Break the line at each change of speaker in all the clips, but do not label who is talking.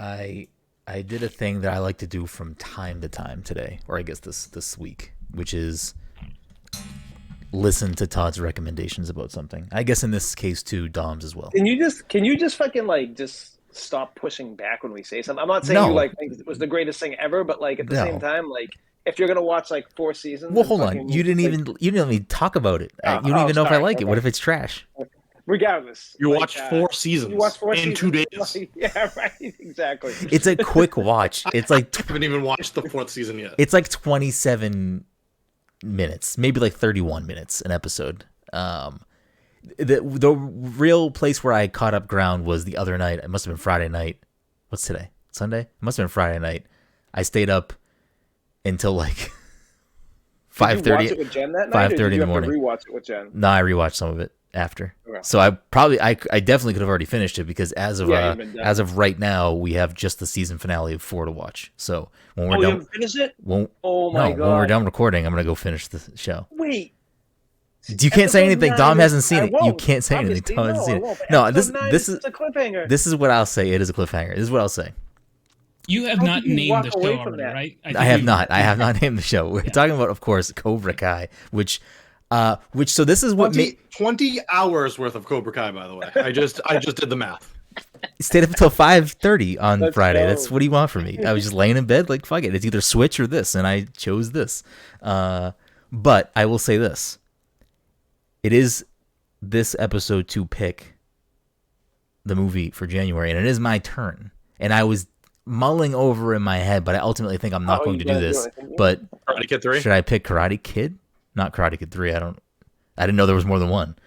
I I did a thing that I like to do from time to time today, or I guess this week, which is listen to Todd's recommendations about something. I guess in this case too, Dom's as well.
Can you just fucking like just stop pushing back when we say something? I'm not saying you
No,
like think it was the greatest thing ever, but like at the same
no.
time, like if you're gonna watch like 4 seasons
Well,
and
hold on.
fucking like
You didn't even talk about it. You don't
oh
even know if I
sorry,
like it. What
okay.
if it's trash?
Regardless,
You
like
watched four
you watch
seasons
four
in two
seasons,
days.
like yeah, right, exactly.
It's a quick watch. It's like
I haven't even watched the fourth season yet.
it's like 27 minutes, maybe like 31 minutes an episode. The real place where I caught up ground was the other night. It must have been Friday night. What's today? Sunday? It must have been Friday night. I stayed up until like
Did you watch
5:30.
it with Jen that night, or
5:30
did
in
you
the
have
morning.
to rewatch it with Jen?
No, I rewatched some of it after.
Okay.
So I definitely could have already finished it because
Yeah, you've been done.
as of right now we have just the season finale of 4 to watch. So when we're
Oh, you
done,
haven't finished it?
when,
Oh
no,
my
when we're
god!
done recording, I'm gonna go finish the show.
Wait,
You can't say
episode
anything.
9
Dom
is-
hasn't seen
I
it. You
won't.
can't say anything.
Obviously,
Dom hasn't
no,
seen
I
it.
won't. But
No,
episode 9
this
is
is
just a cliffhanger.
this is what I'll say. It is a cliffhanger. This is what I'll say.
You have
How
not
could you
named
walk
the
away
show
from
already,
that?
right?
I have not. I have not named the show. We're talking about, of course, Cobra Kai, which so this is what
20 hours worth of Cobra Kai, by the way. I just did the math.
stayed up until 5:30 on
Let's
Friday.
go.
That's what do you want from me? I was just laying in bed like fuck it. It's either Switch or this, and I chose this. But I will say this: it is this episode to pick the movie for January, and it is my turn. And I was mulling over in my head, but I ultimately think I'm not
Oh,
going
you
to do
gotta do
this.
it, didn't you?
But
Karate Kid 3?
should I pick Karate Kid? Not Karate Kid 3. I didn't know there was more than one.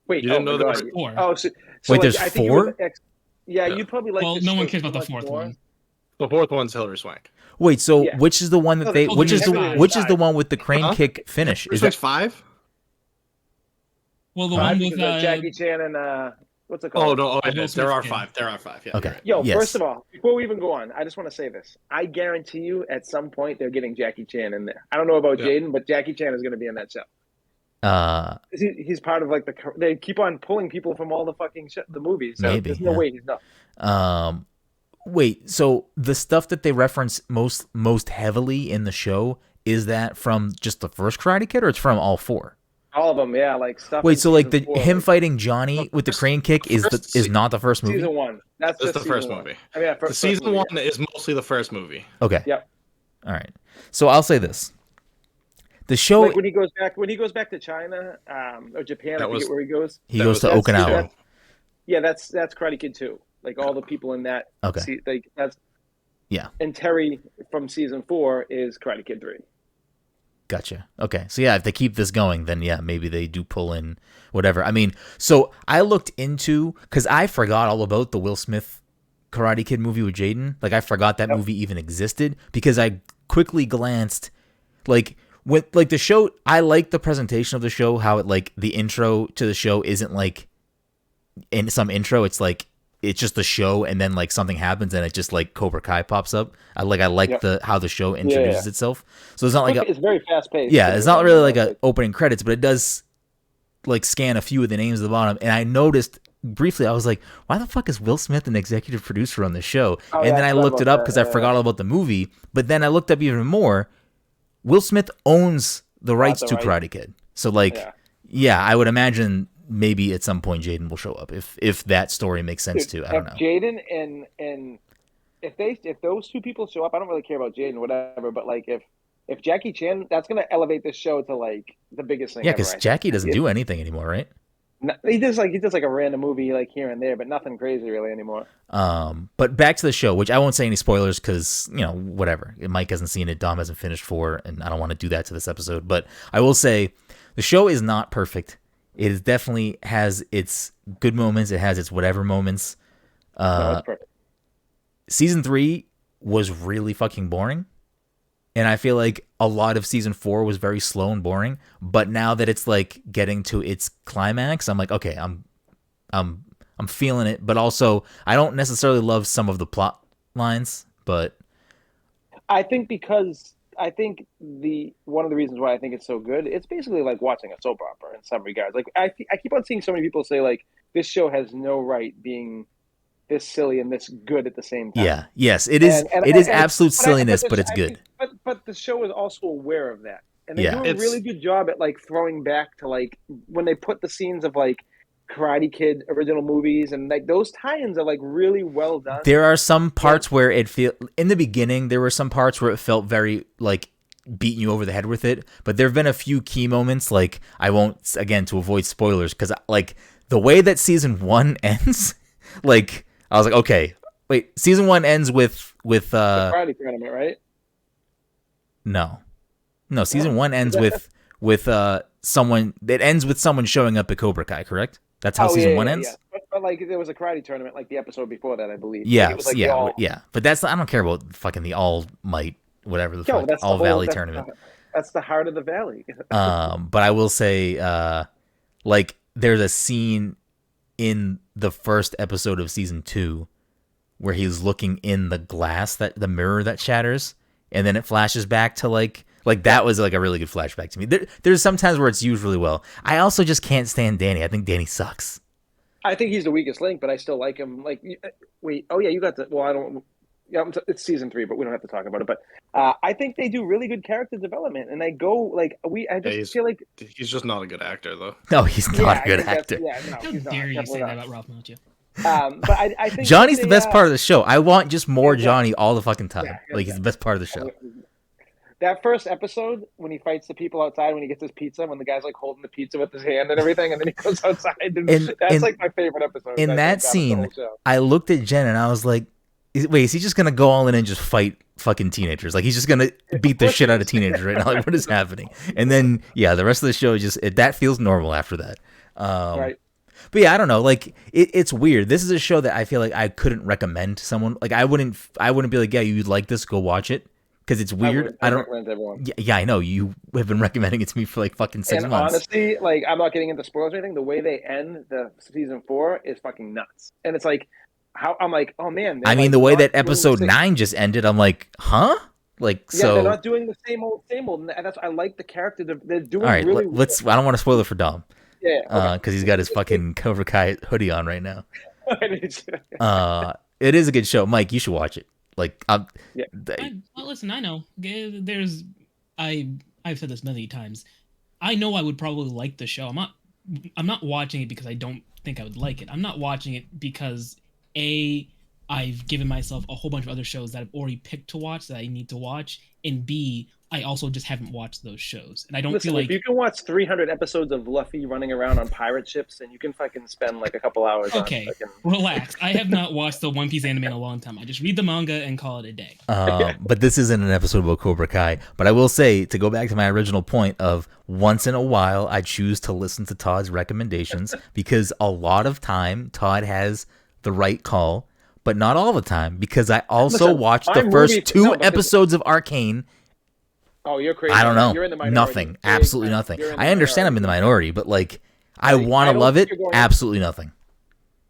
Wait,
You didn't know
my
there
God.
was
four.
Oh, so
Wait,
like,
there's
I think you
4?
would yeah,
Yeah.
you'd probably like.
Well,
this
no one
show
cares
so
about the
much
fourth
more.
one.
The fourth one's Hillary Swank.
Wait, so
Yeah.
which is the one that
No,
they
they
which is the
told you
which is the
five.
one with the crane
Huh?
kick finish?
Hillary
Is
Swank's
that
5?
Well, the
Five
one
because
with
of Jackie Chan and what's it called?
Oh, no. Oh,
Will
yeah,
Smith's
there are
kid.
5. There are 5, yeah.
okay?
You're right.
Yo,
Yes.
first of all, before we even go on, I just want to say this. I guarantee you, at some point, they're getting Jackie Chan in there. I don't know about
Yeah.
Jaden, but Jackie Chan is going to be in that show.
uh,
He's part of like they keep on pulling people from all the fucking the movies. So
Maybe,
there's no
yeah.
way he's not.
wait. So the stuff that they reference most heavily in the show is that from just the first Karate Kid, or it's from all 4?
All of them, yeah, like stuff.
Wait,
in
so like the
season 4,
him
like,
fighting Johnny with the crane kick is
first
is not the first movie?
season 1. That's
That's
just
the first
season 1.
movie.
I mean,
The season
movie,
1
yeah.
is mostly the first movie.
Okay.
Yep.
All right. So I'll say this: the show
Like when he goes back to China or Japan,
That
I
was-
forget where he goes.
he
that
goes to
was-
Okinawa.
that's- Yeah, that's Karate Kid 2. Like all the people in that.
Okay.
Like that's.
Yeah.
And Terry from season 4 is Karate Kid 3.
Gotcha. Okay. So yeah, if they keep this going, then yeah, maybe they do pull in whatever. I mean, so I looked into, because I forgot all about the Will Smith Karate Kid movie with Jaden. Like I forgot that movie even existed because I quickly glanced, like with like the show. I like the presentation of the show, how it like the intro to the show isn't like in some intro. It's like it's just the show, and then like something happens, and it just like Cobra Kai pops up. I like
Yep.
the how the show introduces itself. So it's not like
It's very fast paced.
yeah, it's not really like a opening credits, but it does like scan a few of the names at the bottom. And I noticed briefly, I was like, why the fuck is Will Smith an executive producer on this show?
Oh,
And
yeah,
then I
I forgot
looked it
about
up because
that,
I forgot all about the movie. But then I looked up even more. Will Smith owns the rights
the
to
rights.
Karate Kid. So like, yeah, I would imagine maybe at some point Jaden will show up if that story makes sense too. I don't know.
Jaden and if those two people show up, I don't really care about Jaden, whatever. But like if Jackie Chan, that's gonna elevate this show to like the biggest thing.
Yeah,
ever,
because
I
Jackie
think.
doesn't do anything anymore, right?
He does like a random movie like here and there, but nothing crazy really anymore.
But back to the show, which I won't say any spoilers because, you know, whatever. Mike hasn't seen it, Dom hasn't finished 4, and I don't want to do that to this episode. But I will say the show is not perfect. It is definitely has its good moments. It has its whatever moments.
No, it's perfect.
Season 3 was really fucking boring. And I feel like a lot of season 4 was very slow and boring. But now that it's like getting to its climax, I'm like, okay, I'm feeling it. But also, I don't necessarily love some of the plot lines. But
I think because the one of the reasons why I think it's so good, it's basically like watching a soap opera in some regards. Like I keep on seeing so many people say like this show has no right being this silly and this good at the same time.
Yeah. Yes. It is. It is absolute silliness, but it's good.
But the show is also aware of that, and they
Yeah.
do a really good job at like throwing back to like when they put the scenes of like Karate Kid original movies, and like those tie-ins are like really well done.
There are some parts where it feel in the beginning. There were some parts where it felt very like beating you over the head with it, but there have been a few key moments. Like I won't again to avoid spoilers because like the way that season 1 ends, like I was like, okay, wait, season 1 ends with
the Karate tournament, right?
No, season 1 ends with someone. It ends with someone showing up at Cobra Kai, correct? That's how season 1 ends.
Yeah. But like there was a karate tournament like the episode before that, I believe.
Yeah,
like, it was, like,
yeah. But that's I don't care about fucking the All Might, whatever the fuck,
that's
All
the
Valley tournament.
That's the heart of the valley.
But I will say, like there's a scene in the first episode of season 2 where he's looking in the glass, that the mirror that shatters, and then it flashes back to like that was like a really good flashback to me. There's sometimes where it's used really well. I also just can't stand Danny. I think Danny sucks.
I think he's the weakest link, but I still like him. Like, wait, oh yeah, you got the. Well, I don't. Yeah, it's season 3, but we don't have to talk about it. But I think they do really good character development, and they go like I just feel like
he's just not a good actor, though.
No, he's not a good actor.
No,
How
he's not.
dare you
Definitely
say
not.
that about Ralph Macchio?
But I think
Johnny's the best part of the show. I want just more
Yeah.
Johnny all the fucking time.
Yeah.
Like he's the best part of the show.
That first episode when he fights the people outside, when he gets his pizza, when the guy's like holding the pizza with his hand and everything, and then he goes outside, that's like my favorite episode.
In that scene, I looked at Jen and I was like, "Wait, is he just gonna go all in and just fight fucking teenagers? Like he's just gonna beat the shit out of teenagers right now? Like what is happening?" And then the rest of the show that feels normal after that.
Right.
But yeah, I don't know. Like it's weird. This is a show that I feel like I couldn't recommend to someone. Like I wouldn't be like, yeah, you'd like this, go watch it. Because it's weird. I don't. Yeah, I know you have been recommending it to me for like fucking 6 months.
Honestly, like I'm not getting into spoilers or anything. The way they end the season 4 is fucking nuts, and it's like how I'm like, oh man.
I mean, the way that episode 9 just ended, I'm like, huh? Like so.
They're not doing the same old, and that's I like the character. They're doing
all right,
really.
Let's. I don't want to spoil it for Dom.
Yeah.
Because he's got his fucking Cobra Kai hoodie on right now. It is a good show, Mike. You should watch it. Like,
listen, I know. I've said this many times. I know I would probably like the show. I'm not watching it because I don't think I would like it. I'm not watching it because I've given myself a whole bunch of other shows that I've already picked to watch that I need to watch, and B, I also just haven't watched those shows, and I don't feel like
if you can watch 300 episodes of Luffy running around on pirate ships, and you can fucking spend like a couple hours.
Okay, relax. I have not watched the One Piece anime in a long time. I just read the manga and call it a day.
But this isn't an episode about Cobra Kai. But I will say, to go back to my original point of once in a while, I choose to listen to Todd's recommendations because a lot of time Todd has the right call, but not all the time because I also watched the first 2 episodes of Arcane.
Oh, you're crazy.
I don't know.
You're in the minority.
Nothing. Absolutely nothing. I understand I'm in the minority, but like, I want to love it. Absolutely nothing.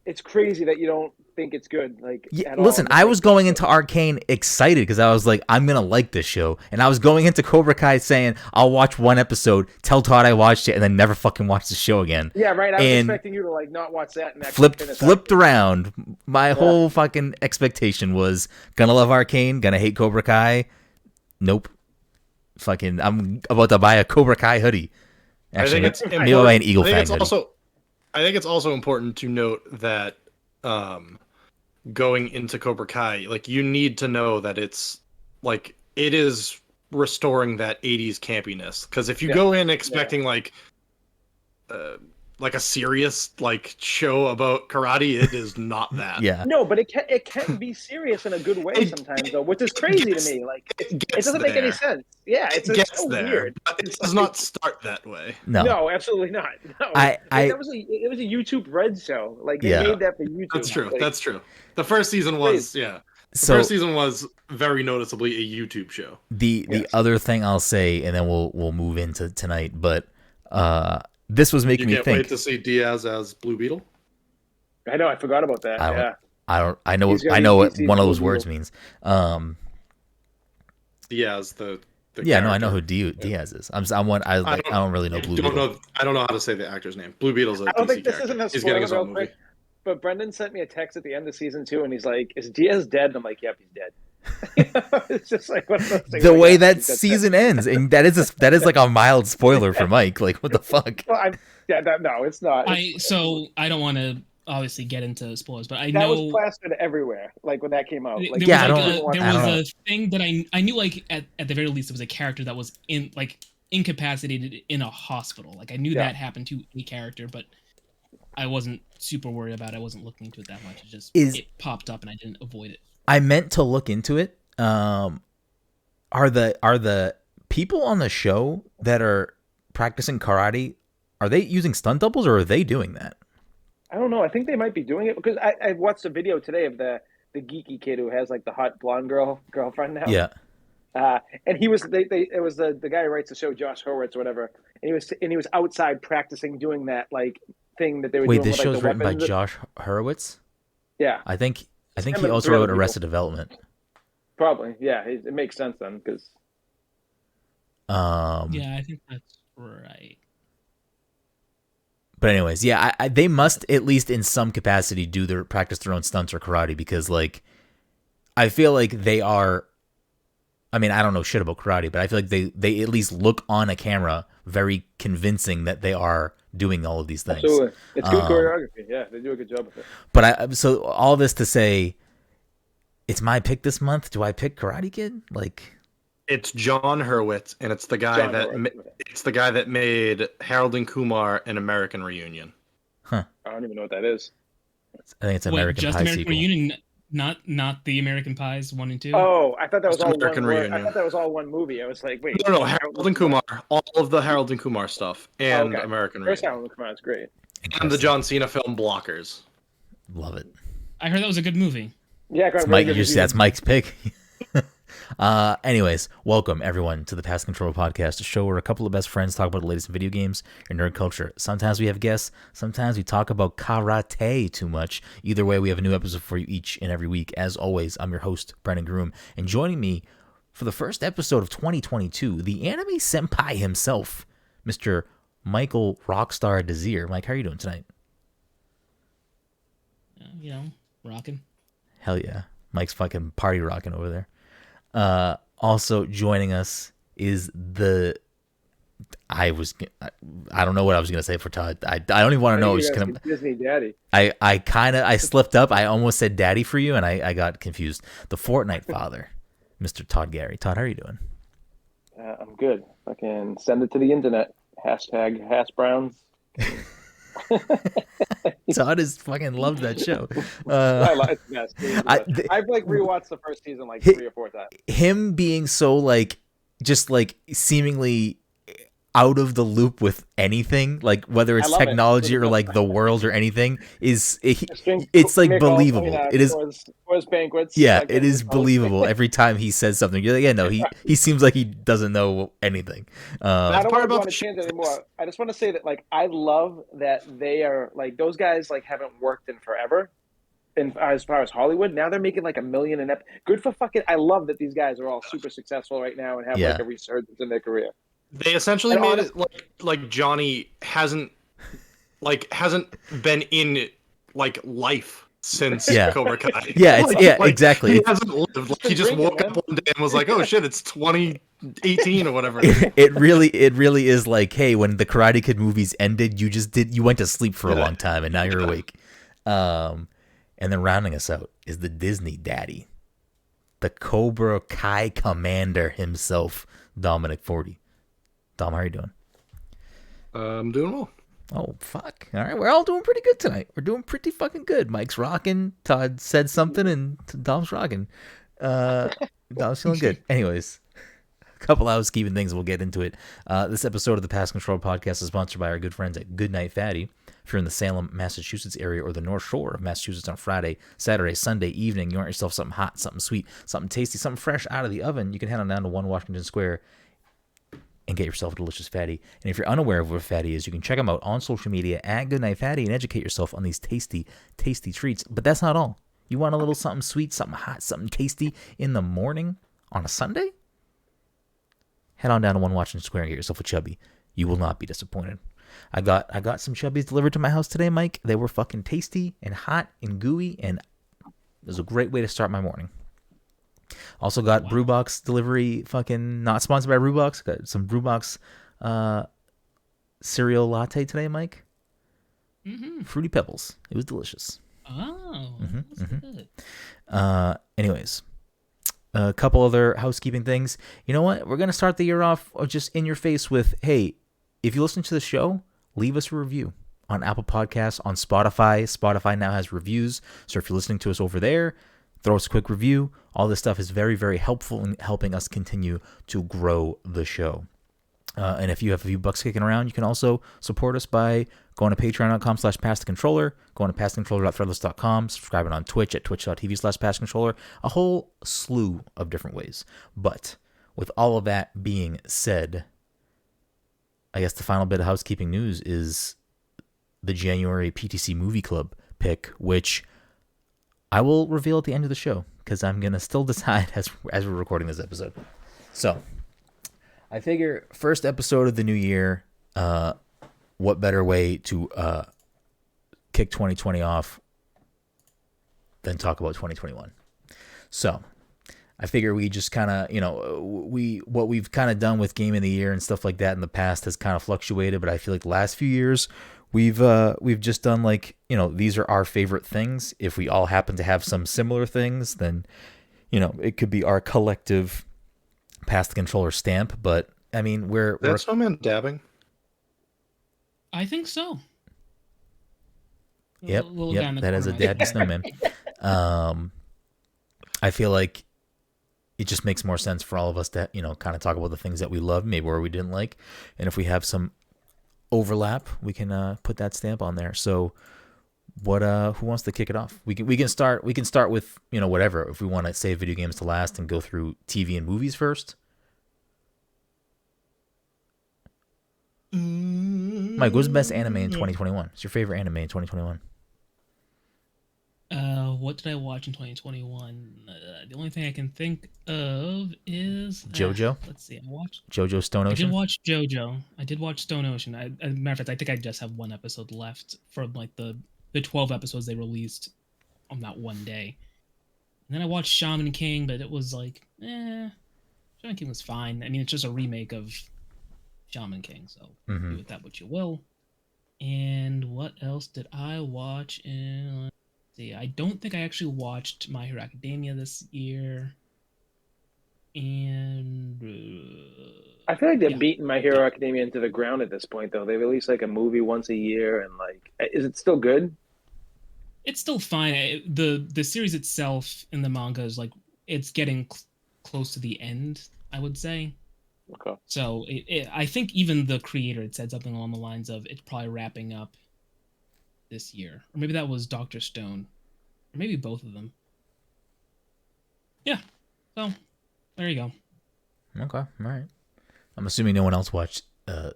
It's crazy that you don't think it's good. Like,
listen, I was going into Arcane excited because I was like, I'm gonna like this show, and I was going into Cobra Kai saying I'll watch 1 episode, tell Todd I watched it, and then never fucking watch the show again.
Yeah, right. I was expecting you to like not watch that and
flipped around. My whole fucking expectation was gonna love Arcane, gonna hate Cobra Kai. Nope. Fucking, I'm about to buy a Cobra Kai hoodie. Actually, maybe I'll buy an Eagle Fang hoodie.
I think it's also important to note that going into Cobra Kai, like you need to know that it's like it is restoring that 80s campiness. Because if you go in expecting like a serious like show about karate, it is not that.
Yeah.
No, but it can be serious in a good way sometimes though, which is crazy to me. Like it doesn't make any sense. Yeah, it's so weird.
It does not start that way.
No, absolutely not. No, it was a YouTube Red show. Like they made that for YouTube.
That's true. That's true. The first season was first season was very noticeably a YouTube show.
The other thing I'll say, and then we'll move into tonight, but this was making me think.
You can't wait to see Diaz as Blue Beetle?
I know, I forgot about that.
I know what one of those words means.
Diaz, the
yeah, no, I know who Diaz is. I don't really know Blue Beetle.
I don't know how to say the actor's name. Blue Beetle's a
I don't
DC
think this
character.
isn't a
He's getting his
spoiler
own
real
movie.
quick. but Brenden sent me a text at the end of season 2, and he's like, "Is Diaz dead?" And I'm like, "Yep, he's dead." It's just like one of those things.
The way that season ends, and that is like a mild spoiler for Mike. Like, what the fuck?
Well, no, it's not.
So I don't want to obviously get into spoilers, but I
that
know
was plastered everywhere. Like when that came out. Like,
there was a thing that I knew, like at the very least, it was a character that was incapacitated in a hospital. Like I knew that happened to a character, but I wasn't super worried about it. I wasn't looking into it that much. It popped up and I didn't avoid it.
I meant to look into it. Are the people on the show that are practicing karate, are they using stunt doubles or are they doing that?
I don't know. I think they might be doing it because I watched a video today of the geeky kid who has like the hot blonde girlfriend now.
Yeah.
And he was it was the guy who writes the show, Josh Horowitz or whatever. And he was outside practicing doing that like thing that they were doing.
Wait, this
with,
show's
like,
written by
weapons.
Josh Horowitz?
Yeah.
I think he also wrote Arrested Development.
Probably, yeah. It makes sense then because.
Yeah, I think that's right.
But anyways, yeah, they must at least in some capacity practice their own stunts or karate because like, I feel like they are. I mean, I don't know shit about karate, but I feel like they at least look on a camera very convincing that they are doing all of these things.
Absolutely, it's good choreography. Yeah, they do a good job with it.
But so all this to say, it's my pick this month. Do I pick Karate Kid? Like,
it's John Hurwitz, and it's the guy that made Harold and Kumar: An American Reunion.
Huh?
I don't even know what that is.
I think it's American Pie sequel.
Reunion, not the American Pies 1 and 2.
Oh, I thought that was all
American
one.
Reunion.
I thought that was all one movie. I was like, wait.
No, Harold and Kumar, all of the Harold and Kumar stuff, and American
First
Reunion.
Harold and Kumar is great.
And the John Cena film Blockers.
Love it.
I heard that was a good movie.
Yeah,
that's Mike's pick. Anyways, welcome everyone to the Past Control Podcast, a show where a couple of best friends talk about the latest in video games and nerd culture. Sometimes we have guests, sometimes we talk about karate too much. Either way, we have a new episode for you each and every week. As always, I'm your host, Brenden Groom, and joining me for the first episode of 2022, the anime senpai himself, Mr. Michael Rockstar Desir. Mike, how are you doing tonight?
Rocking.
Hell yeah. Mike's fucking party rocking over there. Also joining us is I don't know what I was gonna say for Todd. I don't even want to know.
Disney Daddy.
I slipped up. I almost said Daddy for you, and I got confused. The Fortnite father, Mr. Todd Gary. Todd, how are you doing?
I'm good. I can send it to the internet. Hashtag #HashBrowns.
Todd has fucking loved that show.
I like it. I've rewatched the first season 3 or 4 times.
Him being so just seemingly out of the loop with anything, like whether it's technology or the world or anything, it's believable. It is
banquets.
Yeah, it is believable every time he says something. You're like, yeah, no, he seems like he doesn't know anything.
I don't want to change anymore. I just want to say that I love that they are those guys haven't worked in forever. And as far as Hollywood, now they're making $1 million an episode. Good for fucking. I love that these guys are all super successful right now and have a resurgence in their career.
They essentially made it like Johnny hasn't been in life since Cobra Kai.
Yeah, exactly.
He hasn't lived. He just woke up one day and was like, "Oh shit, it's 2018 or whatever."
It really is hey, when the Karate Kid movies ended, you went to sleep for a long time and now you're awake. And then rounding us out is the Disney daddy, the Cobra Kai commander himself, Dominic 40. Dom, how are you doing?
I'm doing well.
Oh, fuck. All right, we're all doing pretty good tonight. We're doing pretty fucking good. Mike's rocking. Todd said something, and Dom's rocking. Dom's feeling good. Anyways, a couple of housekeeping things. We'll get into it. This episode of the Past Control Podcast is sponsored by our good friends at Goodnight Fatty. If you're in the Salem, Massachusetts area or the North Shore of Massachusetts on Friday, Saturday, Sunday evening, you want yourself something hot, something sweet, something tasty, something fresh out of the oven, you can head on down to 1 Washington Square and get yourself a delicious fatty. And if you're unaware of what a fatty is, you can check them out on social media at Goodnight Fatty and educate yourself on these tasty, tasty treats. But that's not all. You want a little something sweet, something hot, something tasty in the morning on a Sunday? Head on down to 1 Washington Square and get yourself a chubby. You will not be disappointed. I got some Chubbies delivered to my house today, Mike. They were fucking tasty and hot and gooey, and it was a great way to start my morning. Also got Brewbox delivery, fucking not sponsored by Brewbox. Got some Brewbox cereal latte today, Mike. Fruity Pebbles. It was delicious.
Oh, that's good.
Anyways, a couple other housekeeping things. You know what? We're going to start the year off just in your face with, hey, if you listen to the show, leave us a review on Apple Podcasts, on Spotify. Spotify now has reviews. So if you're listening to us over there, throw us a quick review. All this stuff is very, very helpful in helping us continue to grow the show. And if you have a few bucks kicking around, you can also support us by going to patreon.com/passthecontroller, going to passthecontroller.threadless.com, subscribing on Twitch at twitch.tv/passthecontroller, a whole slew of different ways. But with all of that being said, I guess the final bit of housekeeping news is the January PTC Movie Club pick, which I will reveal at the end of the show because I'm going to still decide as we're recording this episode. So I figure first episode of the new year, what better way to kick 2020 off than talk about 2021. So I figure we just kind of, what we've kind of done with Game of the Year and stuff like that in the past has kind of fluctuated, but I feel like the last few years we've just done like, these are our favorite things. If we all happen to have some similar things, then, it could be our collective Pass the Controller stamp. But I mean, we're
Snowman dabbing.
I think so.
Yep, that is a dabbing snowman. I feel like it just makes more sense for all of us to, kind of talk about the things that we love, maybe where we didn't like, and if we have some overlap, we can put that stamp on there. So, what? Who wants to kick it off? We can start. We can start with whatever. If we want to save video games to last and go through TV and movies first. Mike, what's the best anime in 2021? What's your favorite anime in 2021?
What did I watch in 2021? The only thing I can think of is
JoJo.
Let's see. I watched
JoJo Stone Ocean.
I did watch JoJo. I did watch Stone Ocean. As a matter of fact, I think I just have one episode left from like the 12 episodes they released on that one day. And then I watched Shaman King, but it was like, Shaman King was fine. I mean, it's just a remake of Shaman King, so do with that what you will. And what else did I watch? Let's see, I don't think I actually watched My Hero Academia this year. And
I feel like they're beating My Hero Academia into the ground at this point, though. They release like a movie once a year, and like, is it still good?
It's still fine. The series itself in the manga is like it's getting close to the end, I would say.
Okay.
So I think even the creator had said something along the lines of it's probably wrapping up this year, or maybe that was Dr. Stone, or maybe both of them. Yeah. So there you go.
Okay. All right. I'm assuming no one else watched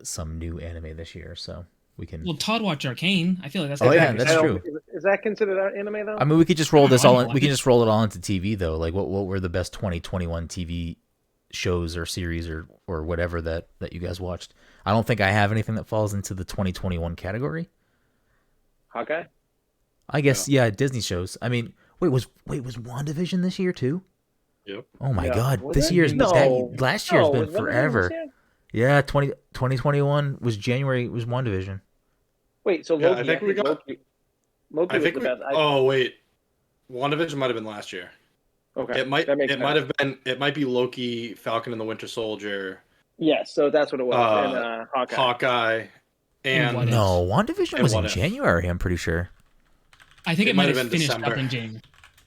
some new anime this year, so we can.
Well, Todd watched Arcane. I feel like that's.
Oh yeah, that's true.
Is that considered anime though?
I mean, we could just roll this all. We can just roll it all into TV though. Like, what were the best 2021 TV shows or series or whatever that you guys watched? I don't think I have anything that falls into the 2021 category.
Hawkeye?
I guess Disney shows. I mean, was WandaVision this year too?
Yep.
Oh my God,
Was
this
it?
year's
No.
last year's been
was WandaVision
forever.
this year?
Yeah, 2021 was January. Was WandaVision.
Wait, so
Yeah,
Loki?
I think we got.
Loki was the best.
Oh wait, WandaVision might have been last year.
Okay,
It might.
That makes
It might have been. It might be Loki, Falcon and the Winter Soldier.
Yes, so that's what it was. And Hawkeye.
Hawkeye,
And what
and
No, WandaVision
And
was in
What If.
January. I'm pretty sure.
I think
It
it might
might
have
have been
finished
December.
up in January.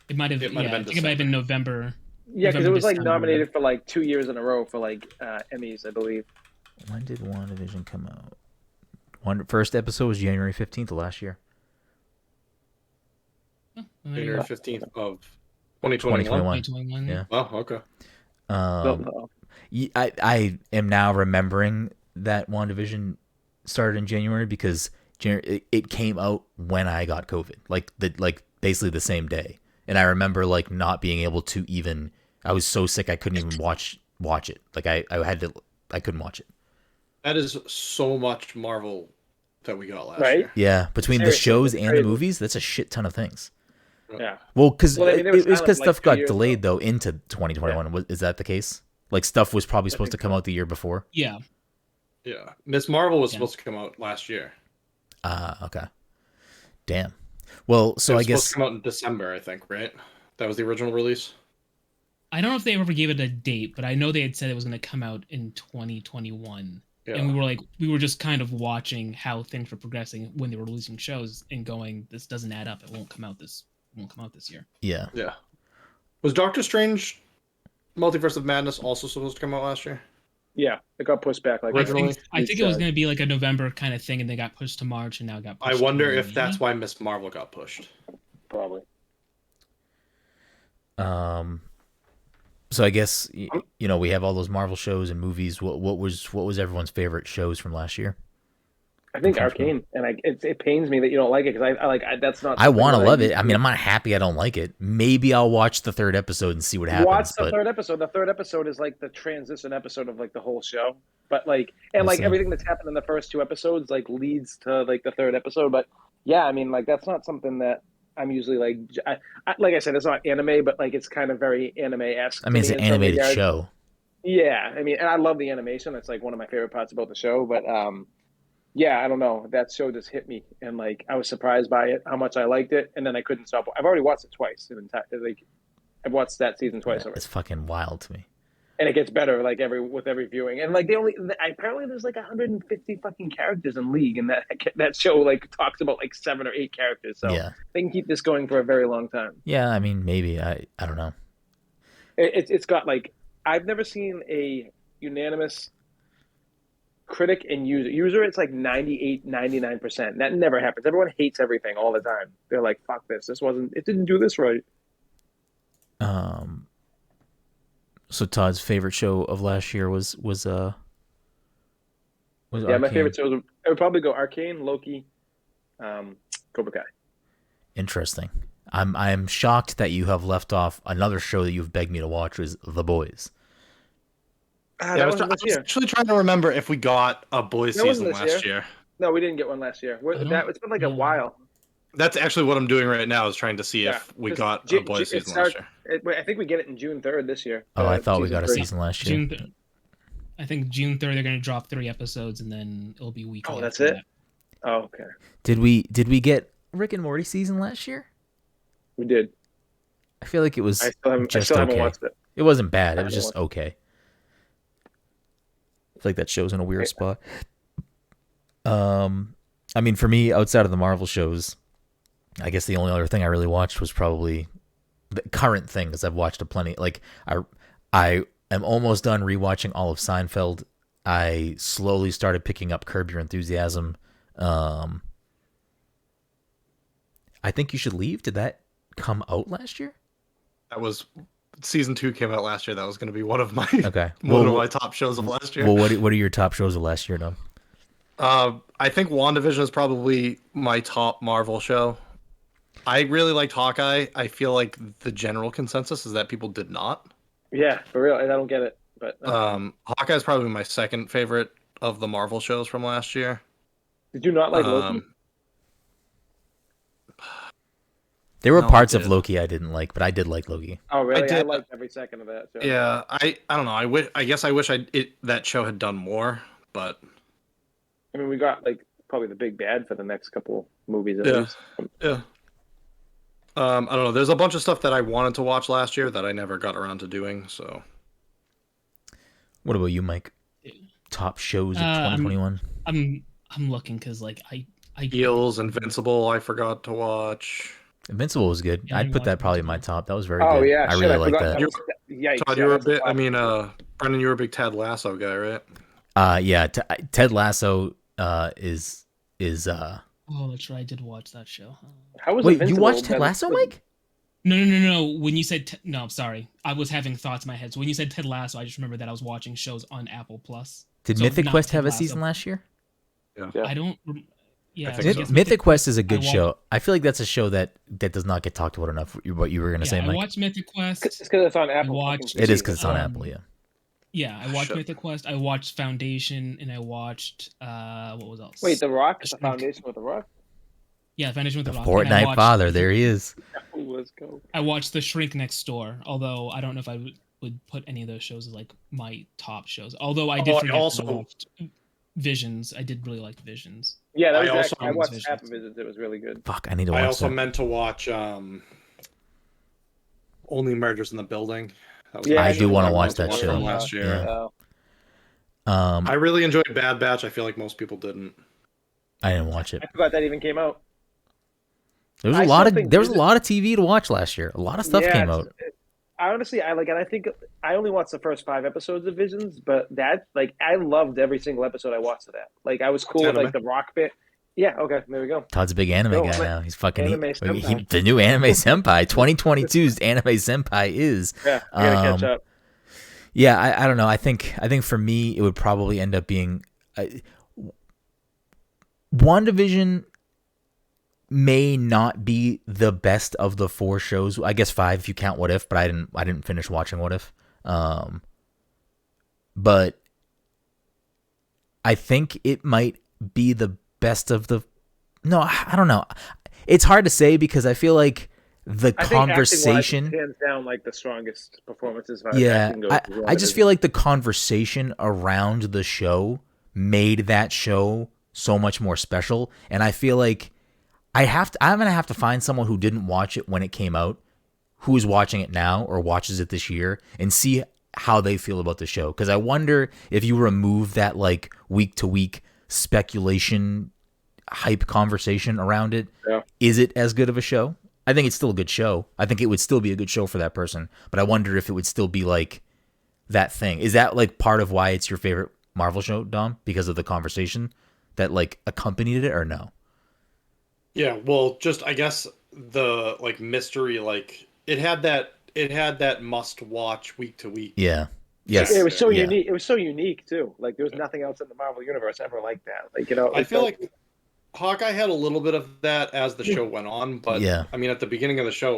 It might have.
It might have been
I think it might have been November.
Yeah, because it was like
December.
nominated for like 2 years in a row for like Emmys, I believe.
When did WandaVision come out? First episode was January 15th of last year.
Oh, well, there you
January
go.
15th of 2021.
2021.
Yeah.
Oh, okay.
I am now remembering that WandaVision started in January because it came out when I got COVID, like basically the same day. And I remember like not being able to even. I was so sick I couldn't even watch it. Like I couldn't watch it.
That is so much Marvel that we got last
Right?
year.
Yeah, between the
Seriously,
shows
it's
and the
crazy.
movies, that's a shit ton of things.
Yeah.
Well, because
Well, I mean,
it
there was
was because
silence, like,
stuff
2
got
years
delayed
ago.
though into 2021. Is that the case? Like stuff was probably supposed to
think
come
so.
out the year before.
Yeah.
Yeah, Miss Marvel was
Yeah.
supposed to come out last year.
Okay. Damn. Well, so
It
I
was supposed
guess
to come out in December, I think, right? That was the original release.
I don't know if they ever gave it a date, but I know they had said it was going to come out in 2021.
Yeah.
And we were just kind of watching how things were progressing when they were releasing shows and going, this doesn't add up. It won't come out this year.
yeah.
Yeah. Was Doctor Strange Multiverse of Madness also supposed to come out last year?
Yeah, it got pushed back. Like
Originally?
I think it was going to be like a November kind of thing, and they got pushed to March, and now it got pushed
I wonder
to
if
May.
that's why Miss Marvel got pushed.
probably.
So I guess we have all those Marvel shows and movies. What was everyone's favorite shows from last year?
I think Arcane, and it pains me that you don't like it because that's not.
I want to love it. I mean, I'm not happy I don't like it. Maybe I'll watch the third episode and see what happens.
Watch the third episode. The third episode is like the transition episode of like the whole show. But everything that's happened in the first 2 episodes like leads to like the third episode. But yeah, I mean, like that's not something that I'm usually like. Like I said, it's not anime, but like it's kind of very anime-esque.
I mean, it's an animated show.
Yeah, I mean, and I love the animation. It's like one of my favorite parts about the show. But yeah, I don't know. That show just hit me, and like I was surprised by it, how much I liked it, and then I couldn't stop. I've already watched it twice. Like I've watched that season twice already.
It's fucking wild to me.
And it gets better like with every viewing. And like apparently there's like 150 fucking characters in League, and that show like talks about like 7 or 8 characters. So
Yeah.
they can keep this going for a very long time.
Yeah, I mean, maybe I don't know.
It's got like I've never seen a unanimous critic and user. It's like 98, 99%. That never happens. Everyone hates everything all the time. They're like, "Fuck this! It didn't do this right."
So Todd's favorite show of last year was
Yeah,
Arcane.
my favorite shows. I would probably go Arcane, Loki, Cobra Kai.
Interesting. I'm shocked that you have left off another show that you've begged me to watch, was The Boys.
I was actually trying to remember if we got a boys season last year.
No, we didn't get one last year. It's been like a while.
That's actually what I'm doing right now, is trying to see if we got a boys season last year.
I think we get it in June 3rd this year.
Oh, I thought we got a season last year.
I think June 3rd they're going to drop 3 episodes, and then it'll be weekly.
Oh, that's it?
That.
Oh, okay.
Did we get Rick and Morty season last year?
We did.
I feel like it was
I
just
still haven't
okay.
watched it.
It wasn't bad.
I
It was
haven't
just okay. I feel like that show's in a weird spot. I mean, for me, outside of the Marvel shows, I guess the only other thing I really watched was probably the current thing, because I've watched a plenty. Like I am almost done rewatching all of Seinfeld. I slowly started picking up Curb Your Enthusiasm. I Think You Should Leave. Did that come out last year?
That was season 2 came out last year. That was going to be one of my
of
my top shows of last year.
Well, what are your top shows of last year, Dom?
I think WandaVision is probably my top Marvel show. I really liked Hawkeye. I feel like the general consensus is that people did not.
Yeah, for real. I don't get it. But
Hawkeye is probably my second favorite of the Marvel shows from last year.
Did you not like Loki?
There were parts of Loki I didn't like, but I did like Loki.
Oh, really? I liked every second of that. So.
Yeah, I don't know. I guess I wish that show had done more, but
I mean, we got like probably the big bad for the next couple movies. At least.
Yeah. I don't know. There's a bunch of stuff that I wanted to watch last year that I never got around to doing. So,
what about you, Mike? Top shows of 2021.
I'm looking because like I
Eels, Invincible. I forgot to watch.
Invincible was good.
Yeah,
I'd put that probably in my top. That was very good.
Oh yeah,
I really like that.
Todd, you're a bit. I mean, Brenden, you're a big Ted Lasso guy, right?
Yeah. Ted Lasso is.
Oh, that's right. I did watch that show.
How was
Wait,
Invincible?
you watched Ted Lasso, Mike?
No. When you said no, I'm sorry. I was having thoughts in my head. So when you said Ted Lasso, I just remember that I was watching shows on Apple Plus.
Did
So
Mythic
not
Quest
Ted
have a
Lasso.
season last year?
Yeah.
I don't. Yeah,
I think so.
Mythic Quest is a good show. I feel like that's a show that does not get talked about enough. What you were going to say, Mike?
I watched Mythic Quest.
It's because it's on Apple.
It is because it's on Apple, yeah.
Yeah, I watched
Shit.
Mythic Quest. I watched Foundation, and I watched what was else?
Wait, The Rock,
The
the
Shrink.
Foundation with The Rock.
Yeah, Foundation with
The
the Rock. And I
Fortnite
watched,
father, there he is.
Let's go.
I watched The Shrink Next Door. Although I don't know if I would put any of those shows as like my top shows. Although I did
I
forget that
also-
I watched Visions. I did really like Visions.
Yeah, that
I
was
also-
I watched
Visions.
half of it. It was really good.
Fuck, I need to watch
I also
that.
meant to watch Only Murders in the Building. That was
Yeah,
I
another
do
show
wanna
I
watch
wanted
that
to
show.
from last year.
Yeah.
Uh,
I really enjoyed Bad Batch. I feel like most people didn't.
I didn't watch it.
I forgot that even came out.
There was a
I
lot
still
of
think
there was a
Visions-
lot of TV to watch last year. A lot of stuff
Yeah,
came
it's-
out.
I honestly, I like, and I think I only watched the first 5 episodes of Visions, but that, like, I loved every single episode I watched of that. Like, I was cool with like
Anime.
the Rock bit. Yeah, okay, there we go.
Todd's a big anime
No,
guy
I'm a-
now. He's fucking
anime senpai.
the new anime senpai. 2022's anime senpai is.
Yeah, I gotta catch up.
Yeah, I don't know. I think for me it would probably end up being WandaVision may not be the best of the 4 shows. I guess 5 if you count What If, but I didn't finish watching What If. But I think it might be the best of the. No, I don't know. It's hard to say because I feel like the
I think
conversation.
acting-wise, hands down, like the strongest performances. As far as
Yeah,
acting goes, is
I just feel like the conversation around the show made that show so much more special, and I feel like I'm gonna have to find someone who didn't watch it when it came out, who is watching it now or watches it this year, and see how they feel about the show. Because I wonder if you remove that like week to week speculation, hype conversation around it, is it as good of a show? I think it's still a good show. I think it would still be a good show for that person, but I wonder if it would still be like that thing. Is that like part of why it's your favorite Marvel show, Dom? Because of the conversation that like accompanied it, or no?
Yeah, well, just I guess the like mystery, like it had that must watch week to week.
Yeah. Yes.
it was so
Yeah.
unique. It was so unique too. Like there was nothing else in the Marvel universe ever like that. Like
I feel like Hawkeye had a little bit of that as the show went on, but
Yeah.
I mean, at the beginning of the show,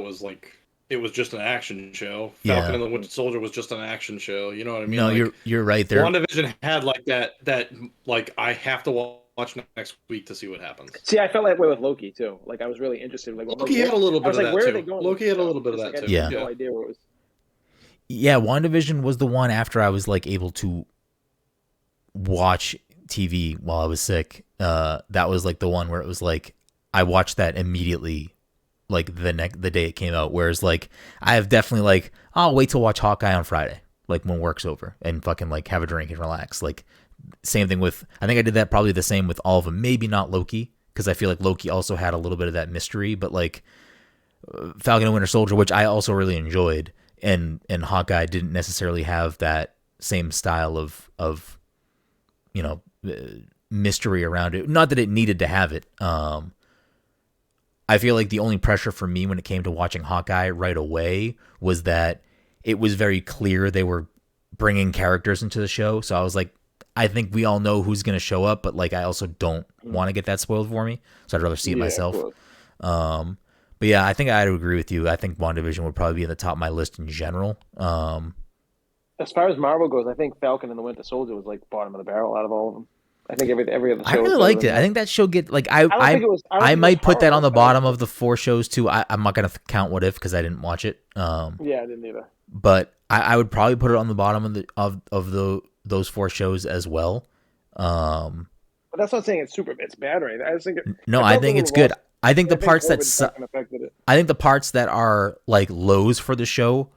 it was just an action show.
Yeah.
Falcon and the Winter Soldier was just an action show. You know what I mean?
No,
like,
you're right there.
WandaVision had like that like I have to watch next week to see what happens.
See, I felt that way with Loki too. Like I was really interested. Like
Loki had a little bit of that
where are
too.
they going?
Loki had a little bit of
Like,
that
I
too.
had
Yeah.
no idea where it was.
Yeah, WandaVision was the one after I was like able to watch TV while I was sick. That was like the one where it was like I watched that immediately, like the day it came out. Whereas like I have definitely like I'll wait to watch Hawkeye on Friday, like when work's over, and fucking like have a drink and relax. Like same thing with I think I did that probably the same with all of them. Maybe not Loki because I feel like Loki also had a little bit of that mystery, but like Falcon and Winter Soldier, which I also really enjoyed. And Hawkeye didn't necessarily have that same style of mystery around it. Not that it needed to have it. I feel like the only pressure for me when it came to watching Hawkeye right away was that it was very clear they were bringing characters into the show. So I was like, I think we all know who's going to show up, but like I also don't want to get that spoiled for me. So I'd rather see it myself. But yeah, I think I'd agree with you. I think WandaVision would probably be in the top of my list in general.
As far as Marvel goes, I think Falcon and the Winter Soldier was like bottom of the barrel out of all of them. I think every other show.
I really liked it. I think that show I might put that on the bottom of the 4 shows too. I'm not gonna count What If because I didn't watch it.
Yeah, I didn't either.
But I would probably put it on the bottom of those 4 shows as well.
But that's not saying it's bad or anything. I just think
I think it's good. I think the parts that
affected it.
I think the parts that are like lows for the show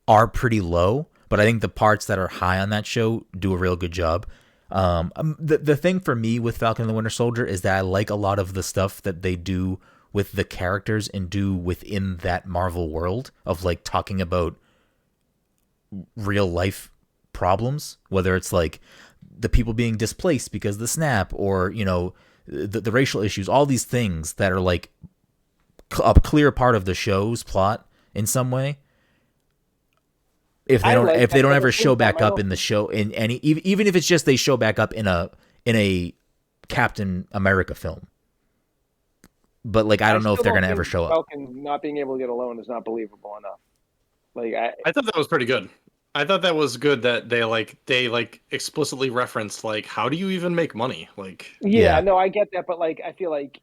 are pretty low, but I think the parts that are high on that show do a real good job. The thing for me with Falcon and the Winter Soldier is that I like a lot of the stuff that they do with the characters and do within that Marvel world of like talking about real life problems, whether it's like the people being displaced because of the snap or, the racial issues, all these things that are like a clear part of the show's plot in some way. If they don't ever show back up in the show in any, even if it's just they show back up in a Captain America film. But like I don't know if they're gonna ever show up.
Falcon not being able to get alone is not believable enough. Like
I thought that was pretty good. I thought that was good that they explicitly referenced like how do you even make money? Like
Yeah, no, I get that, but like I feel like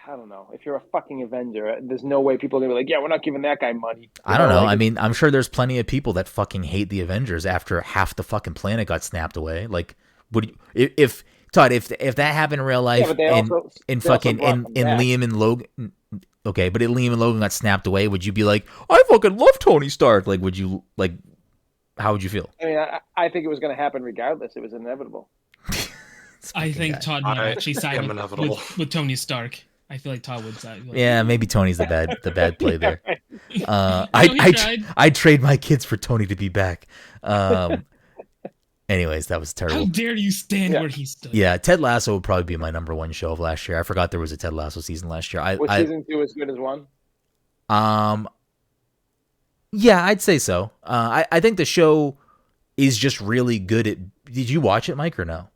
I don't know. If you're a fucking Avenger, there's no way people are gonna be like, yeah, we're not giving that guy money.
I don't know.
Like,
I mean, I'm sure there's plenty of people that fucking hate the Avengers after half the fucking planet got snapped away. Like, would you, if Todd, if that happened in real life,
but they
and
also-
in
they also
fucking
brought
in
them back.
Liam and Logan, okay, but if Liam and Logan got snapped away, would you be like, I fucking love Tony Stark? Like, would you like? How would you feel?
I mean, I think it was going to happen regardless. It was inevitable.
I think Todd might actually side
am inevitable.
with Tony Stark. I feel like Todd would side.
Yeah, maybe Tony's the bad play there.
He
I'd trade my kids for Tony to be back. Anyways, that was
How
terrible.
dare you stand where he stood?
Yeah, Ted Lasso would probably be my number one show of last year. I forgot there was a Ted Lasso season last year.
Was season 2 as good as 1?
Yeah, I'd say so. I think the show is just really good at. Did you watch it, Mike, or no?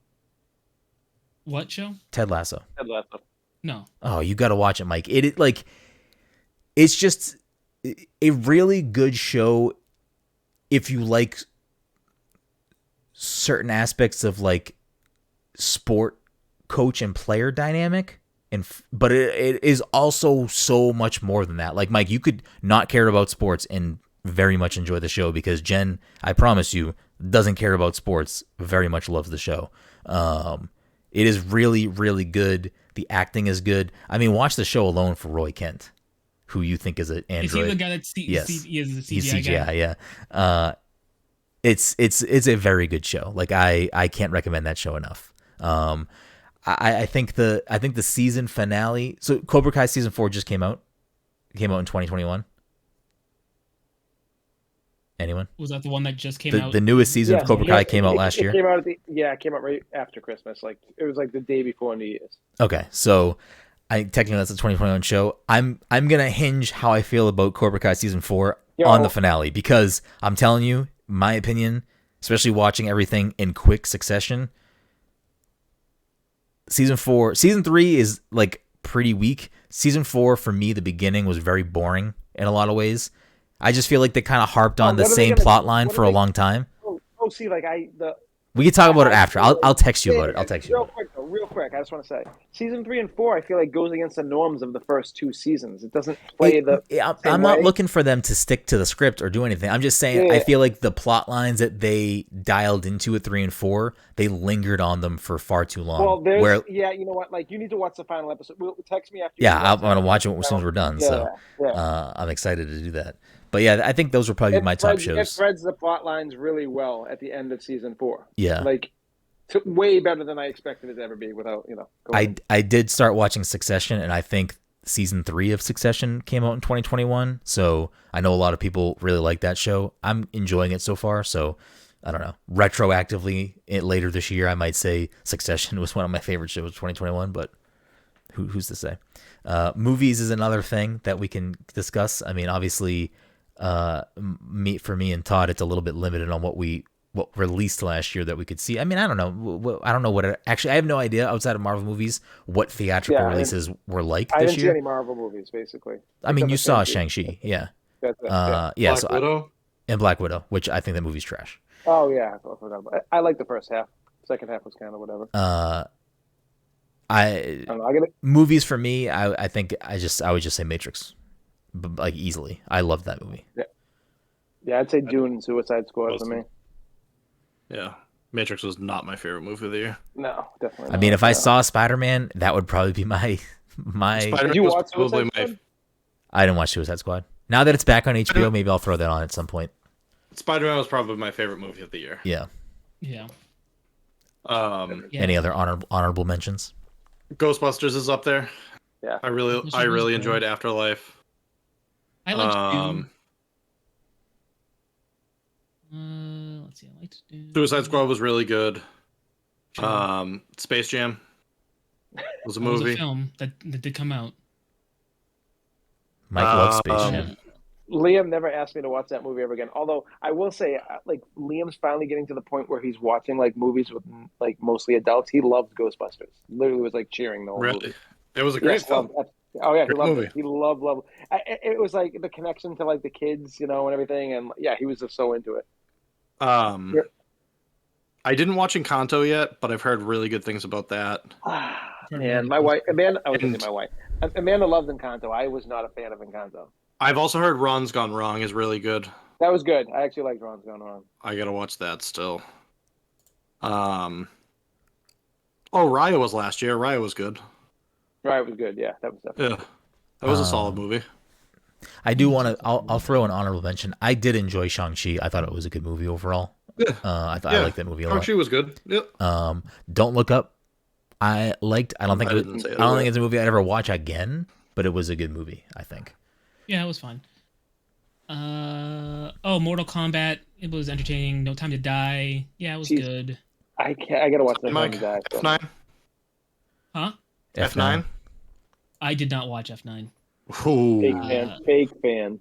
What show?
Ted Lasso.
Ted Lasso.
No.
Oh, you got to watch it, Mike. It's just a really good show if you like certain aspects of like sport coach and player dynamic, but it is also so much more than that. Like, Mike, you could not care about sports and very much enjoy the show because Jen, I promise you, doesn't care about sports, very much loves the show. It is really, really good. The acting is good. I mean, watch the show alone for Roy Kent, who you think is an android.
Is he the guy that's
yes.
he is the CGI
He's CGI,
guy?
yeah. It's a very good show. Like I can't recommend that show enough. I think the season finale. So Cobra Kai season 4 just came out. It came out in 2021. Anyone?
Was that the one that just came out?
The newest season of Cobra Kai came out last year.
It came out it came out right after Christmas. Like it was like the day before New Year's.
Okay, so technically that's a 2021 show. I'm gonna hinge how I feel about Cobra Kai season 4 on the finale because I'm telling you, my opinion, especially watching everything in quick succession. Season 3 is like pretty weak. Season 4 for me, the beginning was very boring in a lot of ways. I just feel like they kind of harped on the same plot line for a long time.
See, like
we can talk about it after. I'll text you about it. I'll text you.
Real quick. I just want to say, season 3 and 4, I feel like goes against the norms of the first 2 seasons. It doesn't play
I'm not looking for them to stick to the script or do anything. I'm just saying I feel like the plot lines that they dialed into at 3 and 4, they lingered on them for far too long.
Well, you know what? Like, you need to watch the final episode. Text me after.
Yeah, I'm gonna watch it as soon as we're done. I'm excited to do that. But yeah, I think those were probably my top shows.
It threads the plot lines really well at the end of season 4.
Yeah,
like way better than I expected it to ever be. Without
I did start watching Succession, and I think season 3 of Succession came out in 2021. So I know a lot of people really like that show. I'm enjoying it so far. So I don't know. Retroactively, later this year, I might say Succession was one of my favorite shows of 2021. But who's to say? Movies is another thing that we can discuss. I mean, obviously. For me and Todd, it's a little bit limited on what released last year that we could see. I mean, I don't know. I don't know actually, I have no idea outside of Marvel movies what theatrical releases were like this year.
I didn't see any Marvel movies, basically.
I mean, you saw Shang-Chi, yeah.
Black Widow?
And Black Widow, which I think that movie's trash.
Oh, yeah. I like the first half. Second half was kind of whatever.
I don't know, I get it. Movies for me, I think I would just say Matrix. Like easily, I love that movie.
Yeah, I'd say Dune and Suicide Squad for me.
Yeah, Matrix was not my favorite movie of the year.
No, definitely not.
I mean, if I saw Spider-Man, that would probably be my.
Did you watch Suicide Squad?
I didn't watch Suicide Squad. Now that it's back on HBO, maybe I'll throw that on at some point.
Spider-Man was probably my favorite movie of the year.
Yeah.
Yeah.
Any other honorable mentions?
Ghostbusters is up there.
Yeah.
I really enjoyed Afterlife.
I liked Dune. Let's see. I liked Dune.
Suicide Squad was really good. Space Jam was a movie.
Was a film that did come out.
Mike loves Space Jam.
Liam never asked me to watch that movie ever again. Although I will say, like, Liam's finally getting to the point where he's watching like movies with like mostly adults. He loved Ghostbusters. Literally was like cheering the whole movie.
It was a great film.
Oh yeah, he loved it. He loved. It was like the connection to like the kids, and everything. And yeah, he was just so into it.
I didn't watch Encanto yet, but I've heard really good things about that.
Man, my wife, Amanda. I was going to say my wife. Amanda loves Encanto. I was not a fan of Encanto.
I've also heard Ron's Gone Wrong is really good.
That was good. I actually liked Ron's Gone Wrong.
I gotta watch that still. Raya was last year. Raya was good.
Raya was good. Yeah, that was definitely.
Yeah, that was a solid movie.
I do want to. I'll throw an honorable mention. I did enjoy Shang-Chi. I thought it was a good movie overall.
Yeah.
I liked that movie a lot.
Shang-Chi was good. Yep.
Don't Look Up. I liked. I don't think it's a movie I'd ever watch again, but it was a good movie, I think.
Yeah, it was fun. Mortal Kombat. It was entertaining. No Time to Die. Yeah, it was good.
I gotta watch No Time to Die.
F9.
Huh?
F9.
I did not watch F9.
Ooh.
Fake fan.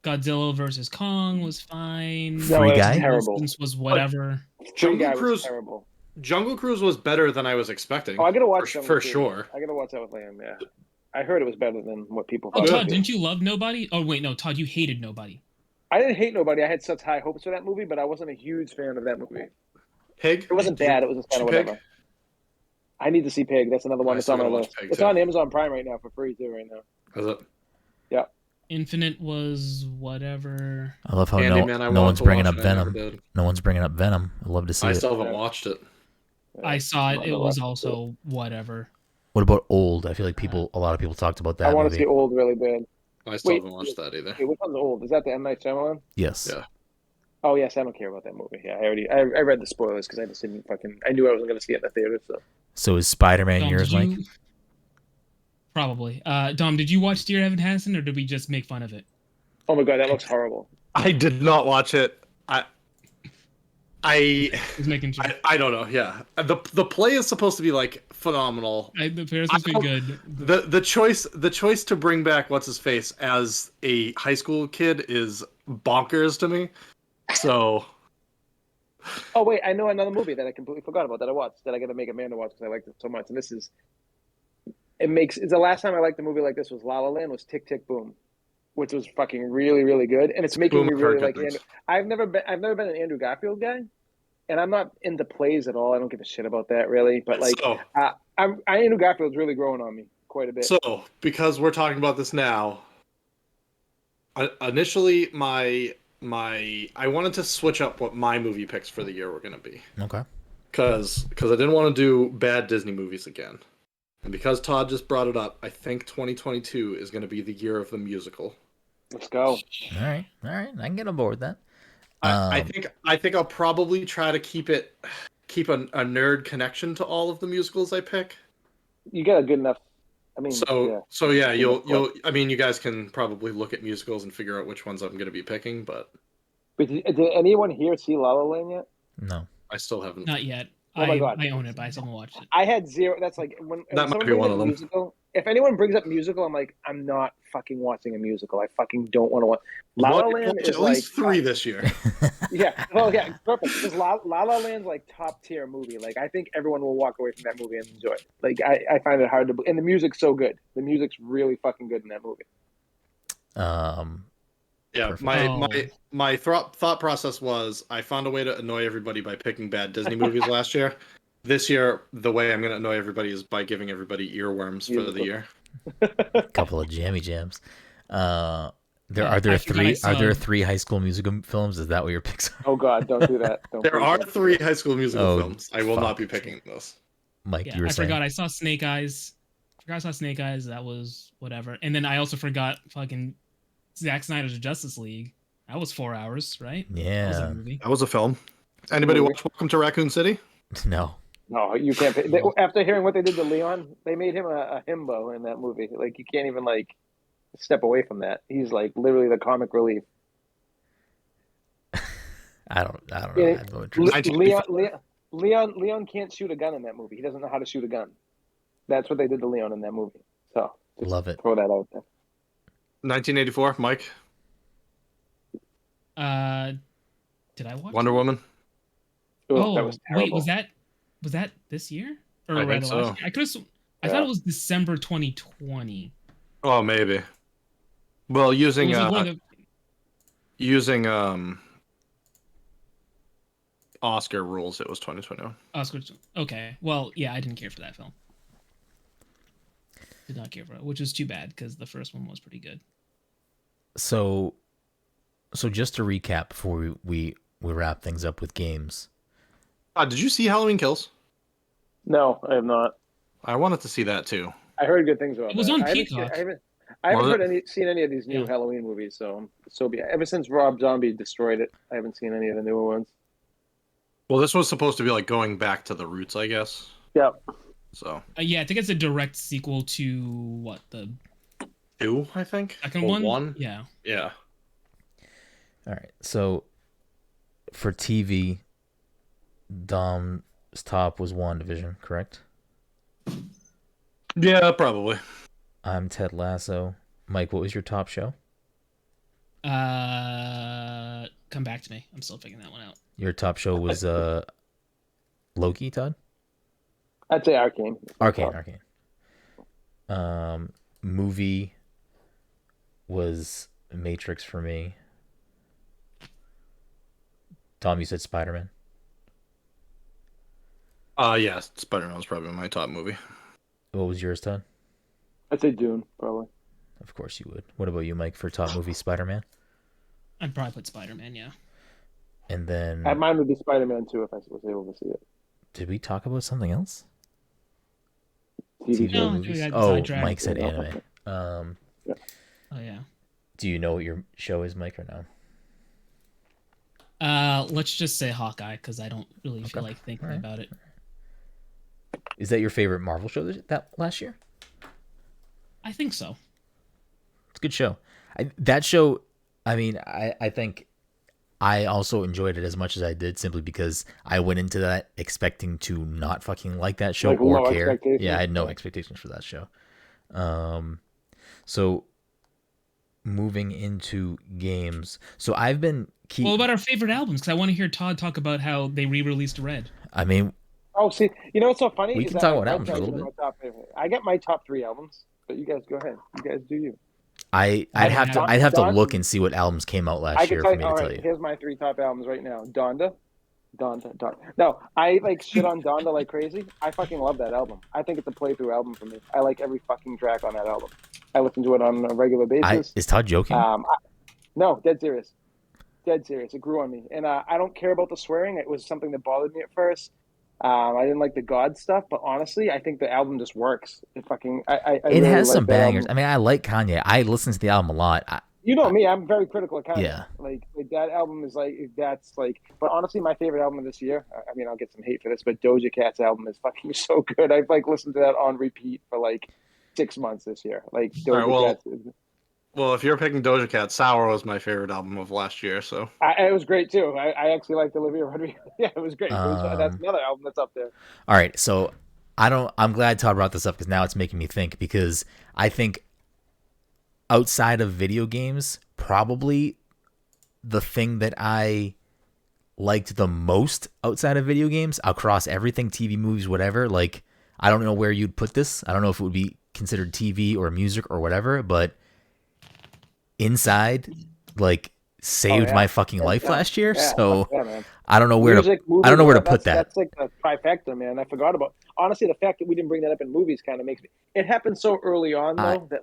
Godzilla versus Kong was fine.
Free Guy
terrible.
Was whatever.
Jungle Cruise
was terrible.
Jungle Cruise was better than I was expecting.
Oh, I gotta watch
for sure.
I gotta watch that with Liam. Yeah, I heard it was better than what people
Oh,
thought.
Todd, didn't you love Nobody? Oh wait, no, Todd, you hated Nobody.
I didn't hate Nobody. I had such high hopes for that movie, but I wasn't a huge fan of that movie.
Pig?
It wasn't bad. It was just kind of whatever. I need to see Pig. That's another one that's on my list. It's on Amazon Prime right now for free too. Right now.
Is it?
Yeah.
Infinite was whatever.
I love how no one's bringing up Venom. No one's bringing up Venom. I'd love to see it.
I still haven't watched it.
I saw it. It was also whatever.
What about Old? I feel like a lot of people talked about that.
I want to see Old really bad.
I still haven't watched that either.
Wait, which one's Old? Is that the M. Night Shyamalan?
Yes.
Yeah.
Oh yes, I don't care about that movie. Yeah, I read the spoilers because I just didn't I knew I wasn't going to see it in the theater.
So is Spider-Man
Dom,
yours, Mike?
Probably. Dom, did you watch Dear Evan Hansen, or did we just make fun of it?
Oh my god, that looks horrible.
I did not watch it. I
was making sure.
I don't know. Yeah, the play is supposed to be like phenomenal.
The play is supposed to be good.
The choice to bring back what's his face as a high school kid is bonkers to me. So.
Oh wait, I know another movie that I completely forgot about that I watched that I got to make Amanda watch because I liked it so much. And it's the last time I liked a movie like this was La La Land, was Tick Tick Boom, which was fucking really really good, and it's making me really like Andrew. I've never been an Andrew Garfield guy, and I'm not into plays at all. I don't give a shit about that really, but like Andrew Garfield's really growing on me quite a bit.
So because we're talking about this now, initially I wanted to switch up what my movie picks for the year were going to be.
Okay.
Because I didn't want to do bad Disney movies again. And because Todd just brought it up, I think 2022 is going to be the year of the musical.
Let's go.
All right. I can get on board with that.
I think I'll probably try to keep a nerd connection to all of the musicals I pick.
You got a good enough. I mean,
you guys can probably look at musicals and figure out which ones I'm going to be picking, but
did anyone here see La La Land yet?
No.
I still haven't.
Not yet.
Oh my god.
I own it, but I still haven't watched it.
I had zero. That's like
that might be one of them.
Musical, if anyone brings up musical, I'm like, I'm not fucking watching a musical. I fucking don't want to watch. La La Land is
at least 3 this year.
Yeah. Well, yeah, perfect. Because La La Land's like top tier movie. Like I think everyone will walk away from that movie and enjoy it. Like I find it hard to. And the music's so good. The music's really fucking good in that movie.
Yeah, my thought process was I found a way to annoy everybody by picking bad Disney movies last year. This year, the way I'm going to annoy everybody is by giving everybody earworms for the year.
A couple of jammy jams. Are there 3 High School Musical films? Is that what your picks are?
Oh God, don't do that.
There are 3 High School Musical films. I will not be picking those.
Mike, you were saying.
I saw Snake Eyes. That was whatever. And then I also forgot fucking Zack Snyder's Justice League. That was 4 hours, right?
Yeah.
That was a film. Anybody watch Welcome to Raccoon City?
No.
No, you can't. After hearing what they did to Leon, they made him a himbo in that movie. Like you can't even like step away from that. He's like literally the comic relief.
I don't know.
Leon can't shoot a gun in that movie. He doesn't know how to shoot a gun. That's what they did to Leon in that movie. So
love it.
Throw that out there.
1984, Mike.
Did I watch
Wonder Woman?
Oh, that was terrible.
Wait, was that this year? Or
I think so.
I thought it was December 2020.
Oh, maybe. Well, using Oscar rules, it was 2021.
Oscar. Okay. Well, yeah, I didn't care for that film. Did not care for it, which is too bad because the first one was pretty good.
So just to recap before we wrap things up with games.
Did you see Halloween Kills?
No, I have not.
I wanted to see that too.
I heard good things about it.
It was on Peacock.
I haven't seen any of these new Halloween movies, so ever since Rob Zombie destroyed it, I haven't seen any of the newer ones.
Well, this was supposed to be like going back to the roots, I guess.
Yep.
So.
Yeah, I think it's a direct sequel to what, the
2, I think.
Second
or
one.
1.
Yeah.
Yeah.
All right. So for TV, Dom's top was WandaVision, correct?
Yeah, probably.
I'm Ted Lasso. Mike, what was your top show?
Come back to me. I'm still figuring that one out.
Your top show was Loki, Todd?
I'd say Arcane.
Arcane. Movie was Matrix for me. Tom, you said Spider-Man.
Yeah, Spider-Man was probably my top movie.
What was yours, Todd?
I'd say Dune, probably.
Of course you would. What about you, Mike, for top movie, Spider-Man?
I'd probably put Spider-Man, yeah.
And then...
Mine would be Spider-Man 2 if I was able to see it.
Did we talk about something else?
TV
show movies? Oh, Mike said anime.
Oh, yeah.
Do you know what your show is, Mike, or no?
Let's just say Hawkeye, because I don't really feel like thinking about it.
Is that your favorite Marvel show that last year?
I think so.
It's a good show. That show, I mean, I think I also enjoyed it as much as I did simply because I went into that expecting to not fucking like that show or care. Yeah, I had no expectations for that show. So moving into games. So I've been
What about our favorite albums? Because I want to hear Todd talk about how they re-released Red.
I mean,
see, you know what's so funny?
We can talk about albums for a little bit.
I get my top 3 albums, but you guys go ahead. You guys do you.
I'd have to look and see what albums came out last year for me to tell you.
Here's my 3 top albums right now. Donda. No, I like shit on Donda like crazy. I fucking love that album. I think it's a playthrough album for me. I like every fucking track on that album. I listen to it on a regular basis.
Is Todd joking?
No, dead serious. Dead serious. It grew on me. And I don't care about the swearing. It was something that bothered me at first. I didn't like the God stuff, but honestly, I think the album just works. It
really has some bangers. I mean, I like Kanye. I listen to the album a lot.
You know me, I'm very critical of Kanye.
Yeah.
Like that album is but honestly, my favorite album of this year, I mean, I'll get some hate for this, but Doja Cat's album is fucking so good. I've listened to that on repeat for 6 months this year. Doja Cat's.
Well, if you're picking Doja Cat, Sour was my favorite album of last year, so.
It was great, too. I actually liked Olivia Rodrigo. Yeah, it was great. That's another album that's up there.
All right, so I'm glad Todd brought this up because now it's making me think, because I think outside of video games, probably the thing that I liked the most outside of video games, across everything, TV, movies, whatever, I don't know where you'd put this. I don't know if it would be considered TV or music or whatever, but Inside saved my fucking life last year. So I don't know where to put that.
That's like a trifecta, man. I forgot about. Honestly, the fact that we didn't bring that up in movies kind of makes me. It happened so early on though that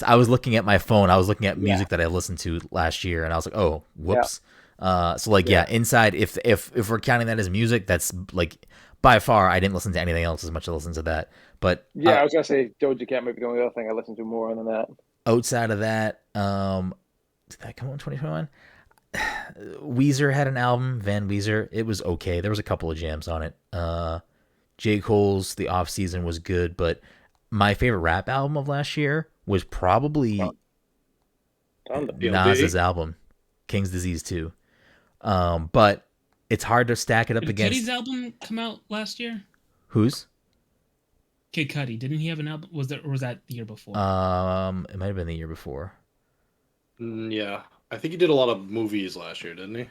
I was looking at my phone. I was looking at music that I listened to last year, and I was like, oh, whoops. Inside. If we're counting that as music, that's by far I didn't listen to anything else as much as I listened to that. But
I was gonna say Doja Cat might be the only other thing I listened to more than that.
Outside of that, did that come out in 2021? Weezer had an album, Van Weezer. It was okay. There was a couple of jams on it. J. Cole's The Off Season was good, but my favorite rap album of last year was probably Nas's album, King's Disease 2. But it's hard to stack it up against.
Did Cuddy's album come out last year?
Whose?
Kid Cudi. Didn't he have an album? Was that the year before?
It might have been the year before.
Yeah. I think he did a lot of movies last year, didn't he?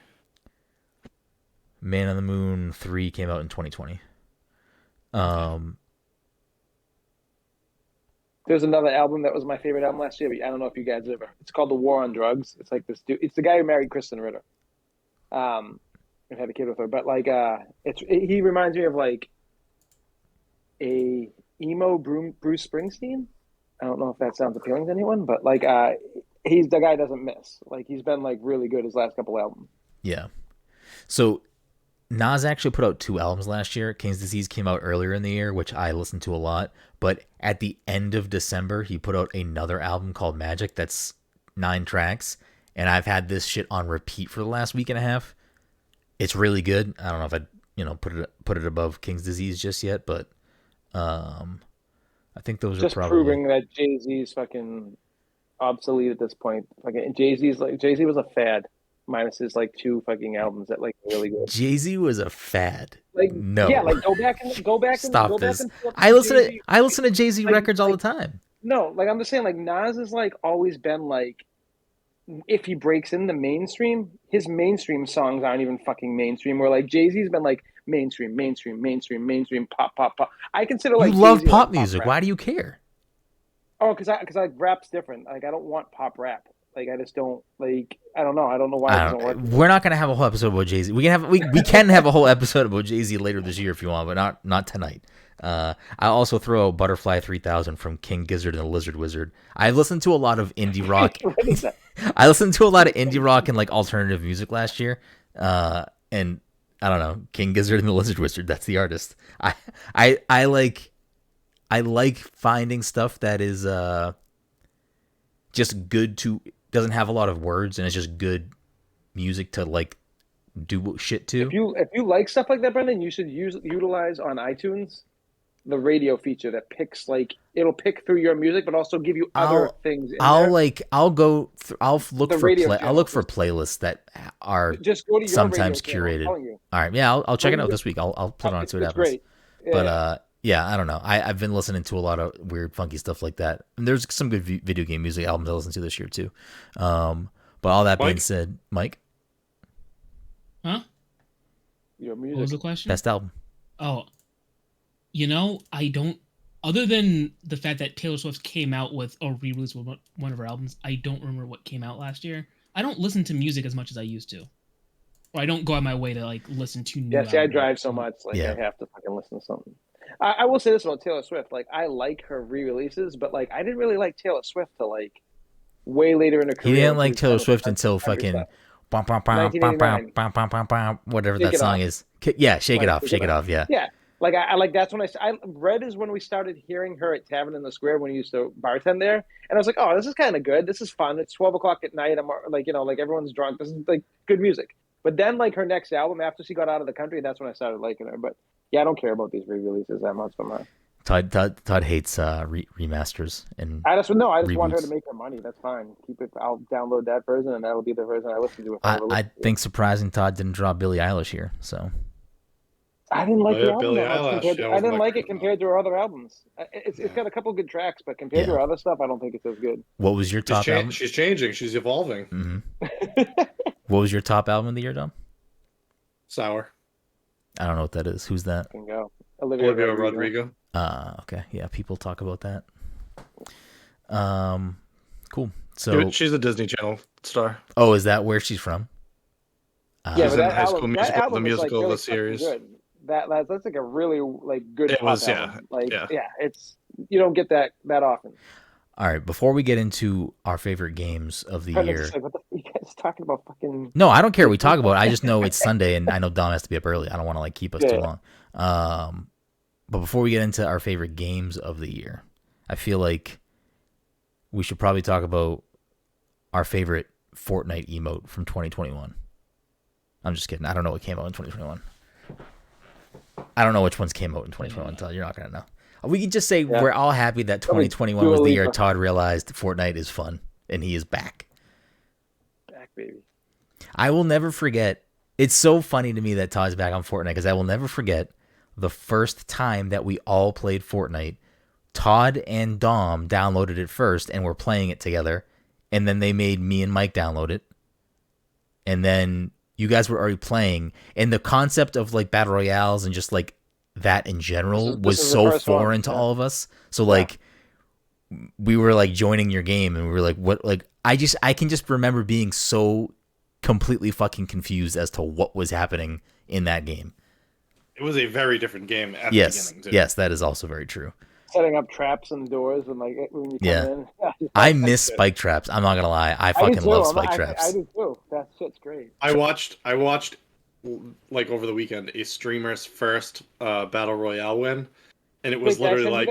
Man on the Moon 3 came out in 2020.
There's another album that was my favorite album last year, but I don't know if you guys ever. It's called The War on Drugs. It's like this dude. It's the guy who married Kristen Ritter. and had a kid with her. But like, he reminds me of like a emo Bruce Springsteen. I don't know if that sounds appealing to anyone, but like, he's the guy doesn't miss. Like, he's been like really good his last couple albums.
Yeah. So Nas actually put out 2 albums last year. King's Disease came out earlier in the year, which I listened to a lot. But at the end of December, he put out another album called Magic that's 9 tracks. And I've had this shit on repeat for the last week and a half. It's really good. I don't know if I'd put it above King's Disease just yet, but I think those
just
are probably
proving that Jay-Z's fucking obsolete at this point. Like, Jay-Z was a fad. Minus his like 2 fucking albums that like really good.
Jay-Z was a fad.
Like,
no,
yeah, like go back
stop
and
this.
forth
I listen
Jay-Z.
to Jay-Z
like,
records all the time.
No, like I'm just saying, like Nas has like always been like, if he breaks in the mainstream, his mainstream songs aren't even fucking mainstream. Where like Jay-Z's been like mainstream, pop. I consider like
you love
Jay-Z,
pop
like,
music.
rap.
Why do you care?
Oh, because I rap's different. Like I don't want pop rap. Like I just don't like. I don't know. I don't know why it doesn't work.
We're not gonna have a whole episode about Jay-Z. We can have a whole episode about Jay-Z later this year if you want, but not tonight. I'll also throw out Butterfly 3000 from King Gizzard and the Lizard Wizard. I've listened to a lot of indie rock. I listened to a lot of indie rock and like alternative music last year. And I don't know, King Gizzard and the Lizard Wizard. That's the artist. I like finding stuff that is just good to doesn't have a lot of words and it's just good music to like do shit to.
If you like stuff like that, Brenden, you should utilize on iTunes the radio feature that picks like it'll pick through your music, but also give you other things.
I'll look for playlists that are
just go to your
sometimes
radio channel,
curated. All right, yeah, I'll check it out this week. I'll put it on to it.
It's great. Yeah.
But yeah, I don't know. I've been listening to a lot of weird, funky stuff like that. And there's some good video game music albums I listened to this year too. But all that being said, Mike,
your music.
What was the question?
Best album.
Oh, I don't. Other than the fact that Taylor Swift came out with a re-release of one of her albums, I don't remember what came out last year. I don't listen to music as much as I used to, or I don't go out my way to like listen to new.
Yeah, see, I drive so much, like I have to fucking listen to something. I will say this about Taylor Swift: like I like her re-releases, but like I didn't really like Taylor Swift till like way later in her career.
He didn't like Taylor Swift until fucking whatever that song is. Yeah, Shake It Off, yeah.
Yeah. Like I like that's when I read is when we started hearing her at Tavern in the Square when we used to bartend there, and I was like, oh, this is kind of good. This is fun. It's 12 o'clock at night. I'm like, like everyone's drunk. This is like good music. But then like her next album after she got out of the country, that's when I started liking her. But yeah, I don't care about these re-releases that much.
Todd hates remasters and
I just
reboots.
want her to make her money. That's fine. Keep it. I'll download that version, and that'll be the version I listen to.
I think surprising Todd didn't draw Billie Eilish here, so.
I didn't like the album.
I
didn't like it compared to her other albums. It's got a couple good tracks, but compared to her other stuff, I don't think it's as good.
What was your top album?
She's changing. She's evolving.
Mm-hmm. What was your top album of the year, Dom?
Sour.
I don't know what that is. Who's that?
Olivia
Rodrigo.
Okay. Yeah, people talk about that. Cool. So
she's a Disney Channel star.
Oh, is that where she's from?
She's in High School Musical, the musical,
like, really
the series.
Good. That's like a really like good.
It was,
album.
yeah.
It's you don't get that often.
All right, before we get into our favorite games of the year.
Like, what the you guys talking about fucking?
No, I don't care what we talk about. I just know it's Sunday, and I know Dom has to be up early. I don't want to like keep us too long. But before we get into our favorite games of the year, I feel like we should probably talk about our favorite Fortnite emote from 2021. I'm just kidding. I don't know what came out in 2021. I don't know which ones came out in 2021, Todd. You're not going to know. We can just say we're all happy that 2021 was the year Todd realized Fortnite is fun, and he is back.
Back, baby.
I will never forget. It's so funny to me that Todd's back on Fortnite, because I will never forget the first time that we all played Fortnite. Todd and Dom downloaded it first, and were playing it together, and then they made me and Mike download it. And then you guys were already playing, and the concept of like battle royales and just like that in general was so foreign to all of us. So like we were like joining your game, and we were like, what? Like I can just remember being so completely fucking confused as to what was happening in that game.
It was a very different game at
Yes,
the beginning, too.
yes, that is also very true.
Setting up traps and doors and like when you come in.
I miss spike traps. I'm not gonna lie. I fucking love spike traps.
I do too. That shit's great.
I watched like over the weekend a streamer's first battle royale win, and it was literally like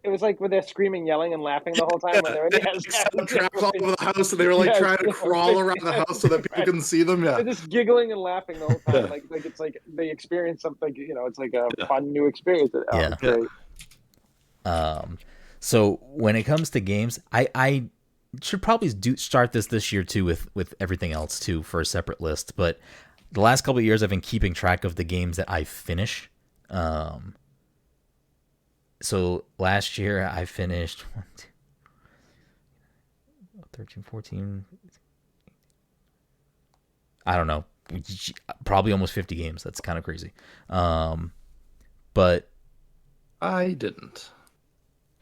it was like when they're screaming, yelling, and laughing the whole time. When they're
set the traps all over the house, and they were like trying to crawl around the house so that people couldn't see them. Yeah,
they're just giggling and laughing the whole time. Like it's like they experience something. It's like a fun new experience. Great.
So when it comes to games, I should probably start this year too with everything else too for a separate list. But the last couple of years, I've been keeping track of the games that I finish. So last year I finished 13, 14. I don't know, probably almost 50 games. That's kind of crazy. But
I didn't.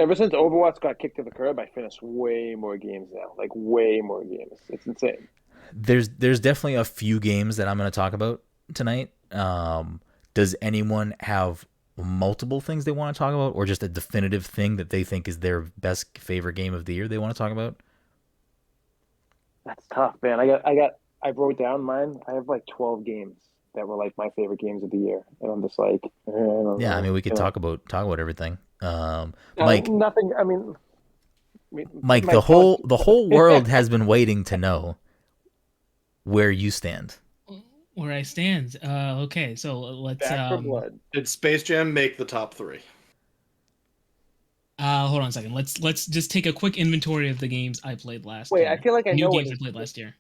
Ever since Overwatch got kicked to the curb, I finished way more games now. Like way more games. It's insane.
There's definitely a few games that I'm going to talk about tonight. Does anyone have multiple things they want to talk about, or just a definitive thing that they think is their best favorite game of the year they want to talk about?
That's tough, man. I wrote down mine. I have like 12 games that were like my favorite games of the year, and I'm just like,
I mean, we could talk about everything. Mike,
nothing. I mean,
Mike, the whole world has been waiting to know where you stand.
Where I stand. Okay, so let's.
Back for Blood.
Did Space Jam make the top 3?
Hold on a second. Let's just take a quick inventory of the games I played last year.
Wait, I feel like I know
games I played last year.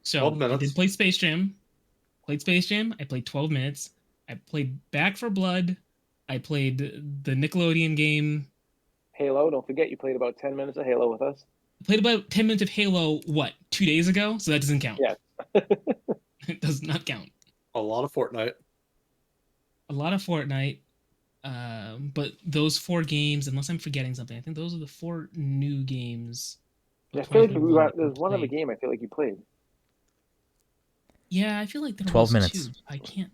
So I did play Space Jam. Played Space Jam. I played 12 minutes. I played Back for Blood. I played the Nickelodeon game.
Halo. Don't forget, you played about 10 minutes of Halo with us.
I played about 10 minutes of Halo, 2 days ago? So that doesn't count.
Yeah.
It does not count.
A lot of Fortnite.
But those 4 games, unless I'm forgetting something, I think those are the 4 new games.
Yeah, I feel like there's one other game I feel like you played.
Yeah, I feel like there
12
was
minutes.
2. I can't.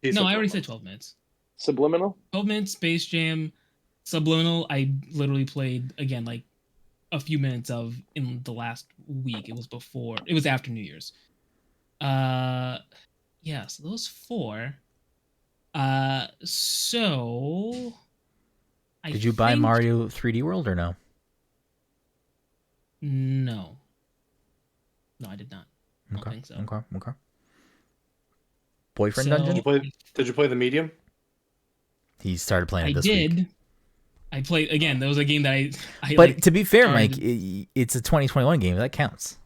I
already said 12 minutes.
Subliminal?
12 minutes, Space Jam, Subliminal. I literally played, again, like a few minutes of in the last week. It was after New Year's. Yeah, so those 4. So
Did you buy Mario 3D World or no?
No, I did not. I don't think so.
Okay. Boyfriend Dungeon?
Did you play the medium?
He started playing it this week.
I played again. That was a game that I
But to be fair, Mike, it's a 2021 game. That counts.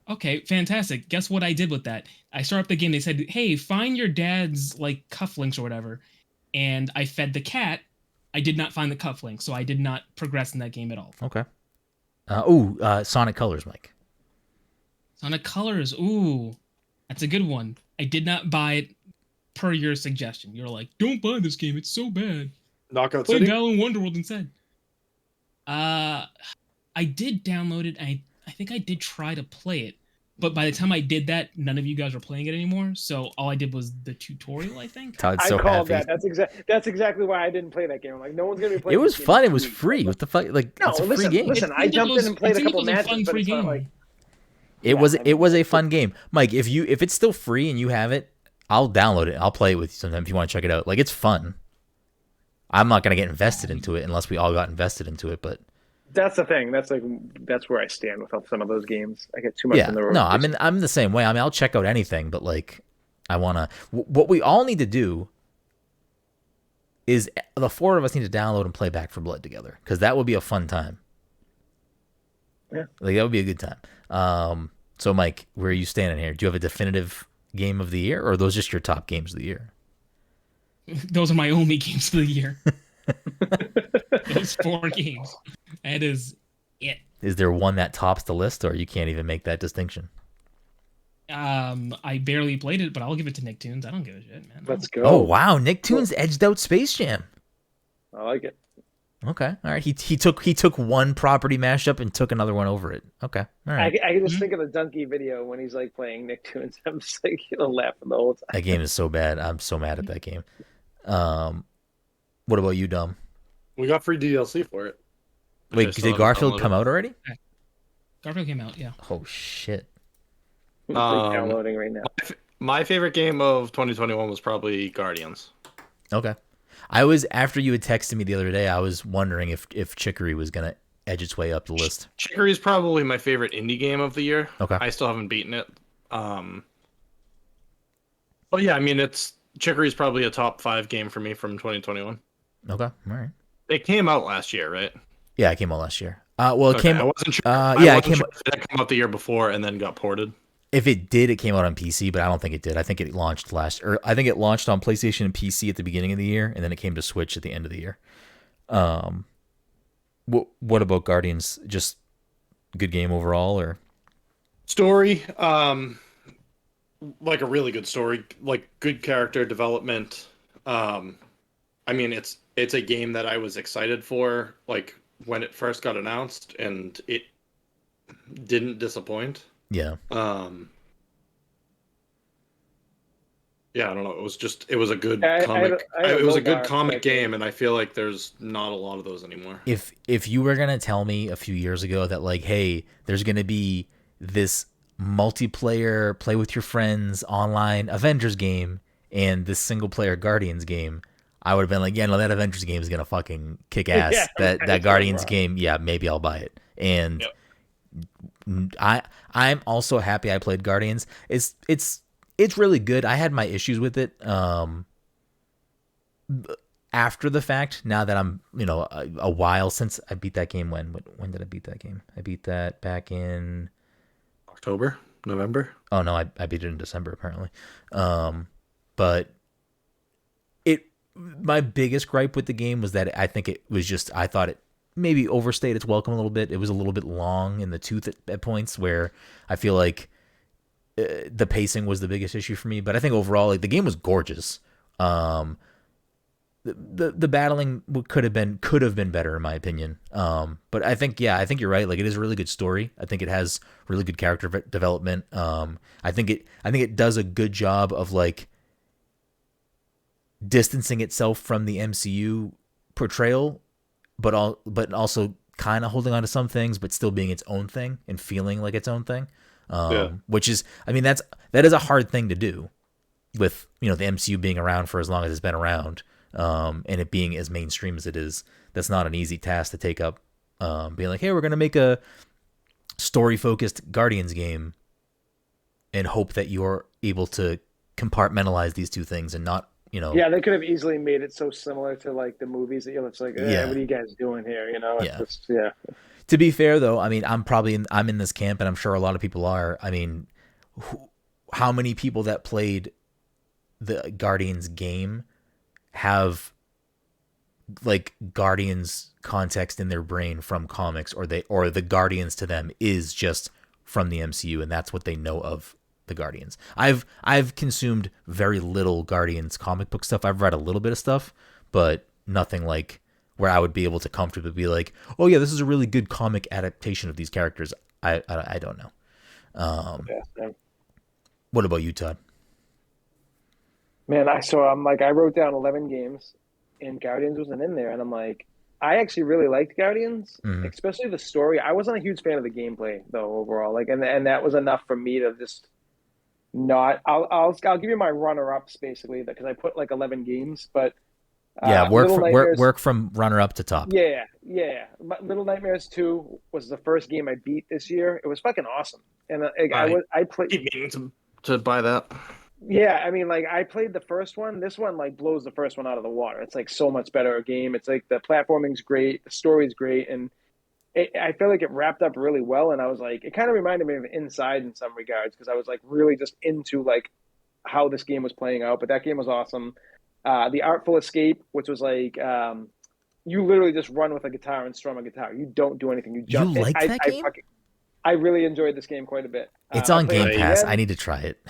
Okay, fantastic. Guess what I did with that? I started up the game. They said, "Hey, find your dad's like cufflinks or whatever," and I fed the cat. I did not find the cufflinks, so I did not progress in that game at all.
Okay. Sonic Colors, Mike.
Sonic Colors. Ooh, that's a good one. I did not buy it per your suggestion. You're like, "Don't buy this game. It's so bad."
Knockout
Play
City?
Balan Wonderworld instead. I did download it. I think I did try to play it, but by the time I did that, none of you guys were playing it anymore. So all I did was the tutorial, I think.
Todd's so
I called
happy.
that. That's exactly why I didn't play that game. I'm like, no one's gonna be playing.
It was fun. It was free. What the fuck? Like,
no,
it's a
listen,
free game.
Listen, I jumped in and played a couple matches, but it's not like
it was a fun game. Mike, if it's still free and you have it, I'll download it. I'll play it with you sometime if you want to check it out. Like, it's fun. I'm not gonna get invested into it unless we all got invested into it, but
that's the thing. That's where I stand with some of those games. I get too much in the road.
No, I'm the same way. I mean, I'll check out anything, but like, I wanna. What we all need to do is the 4 of us need to download and play Back for Blood together, because that would be a fun time.
Yeah,
like that would be a good time. So Mike, where are you standing here? Do you have a definitive game of the year, or are those just your top games of the year?
Those are my only games of the year. Those 4 games. That is it.
Is there one that tops the list, or you can't even make that distinction?
I barely played it, but I'll give it to Nicktoons. I don't give a shit, man.
Let's go.
Oh wow, Nicktoons edged out Space Jam.
I like it.
Okay. All right. He took one property mashup and took another one over it. Okay. All right.
I can just think of the Donkey video when he's like playing Nicktoons. I'm just like laughing the whole time.
That game is so bad. I'm so mad at that game. What about you, Dom?
We got free DLC for it.
Wait, did Garfield come out already?
Garfield came out, yeah.
Oh shit.
Downloading right now.
My favorite game of 2021 was probably Guardians.
Okay. I was, after you had texted me the other day, I was wondering if Chicory was gonna edge its way up the list.
Chicory is probably my favorite indie game of the year.
Okay.
I still haven't beaten it. But yeah, I mean, Chicory is probably a top 5 game for me from 2021.
Okay. All right.
It came out last year, right?
Yeah, it came out last year. Well, it came.
I wasn't sure.
Yeah,
it came. Sure if it came out the year before and then got ported.
If it did, it came out on PC, but I don't think it did. I think it launched I think it launched on PlayStation and PC at the beginning of the year, and then it came to Switch at the end of the year. What about Guardians? Just good game overall, or
story? Like a really good story, like good character development. I mean, it's a game that I was excited for, like when it first got announced, and it didn't disappoint.
Yeah.
Yeah, I don't know. It was a good comic. It was a good comic game, and I feel like there's not a lot of those anymore.
If you were gonna tell me a few years ago that like, hey, there's gonna be this multiplayer, play with your friends, online Avengers game, and this single player Guardians game, I would have been like, yeah, no, that Avengers game is gonna fucking kick ass. Yeah, that Guardians game, yeah, maybe I'll buy it. And yep. I'm also happy I played Guardians. It's really good. I had my issues with it after the fact. Now that I'm, a while since I beat that game. When did I beat that game? I beat that back in
October, November.
Oh no, I beat it in December apparently. But my biggest gripe with the game was that I think it was just, I thought it maybe overstayed its welcome a little bit. It was a little bit long in the tooth at points, where I feel like the pacing was the biggest issue for me. But I think overall, like, the game was gorgeous. The battling could have been better in my opinion. But I think you're right. Like, it is a really good story. I think it has really good character development. I think it does a good job of like distancing itself from the MCU portrayal, but also kind of holding on to some things, but still being its own thing and feeling like its own thing. Which is, I mean, that is a hard thing to do with, the MCU being around for as long as it's been around, and it being as mainstream as it is. That's not an easy task to take up, being like, hey, we're going to make a story focused Guardians game and hope that you're able to compartmentalize these two things and not,
Yeah, they could have easily made it so similar to like the movies that it's like, what are you guys doing here? It's just.
To be fair, though, I mean, I'm in this camp, and I'm sure a lot of people are. I mean, how many people that played the Guardians game have like Guardians context in their brain from comics, or the Guardians to them is just from the MCU, and that's what they know of the Guardians. I've consumed very little Guardians comic book stuff. I've read a little bit of stuff, but nothing like where I would be able to comfortably be like, oh yeah, this is a really good comic adaptation of these characters. I don't know. What about you, Todd?
Man, I wrote down 11 games, and Guardians wasn't in there, and I'm like, I actually really liked Guardians, especially the story. I wasn't a huge fan of the gameplay though overall, like, and that was enough for me to just not. I'll give you my runner-ups basically, because I put like 11 games, but.
Work from runner up to top.
Yeah. Little Nightmares 2 was the first game I beat this year. It was fucking awesome, and I played.
Keep meaning to buy that.
Yeah, I mean, like, I played the first one. This one like blows the first one out of the water. It's like so much better a game. It's like the platforming's great, the story's great, and I feel like it wrapped up really well. And I was like, it kind of reminded me of Inside in some regards, because I was like really just into like how this game was playing out. But that game was awesome. The Artful Escape, which was like, you literally just run with a guitar and strum a guitar. You don't do anything. You jump.
You like that game?
I really enjoyed this game quite a bit.
It's on Game Pass. I need to try it.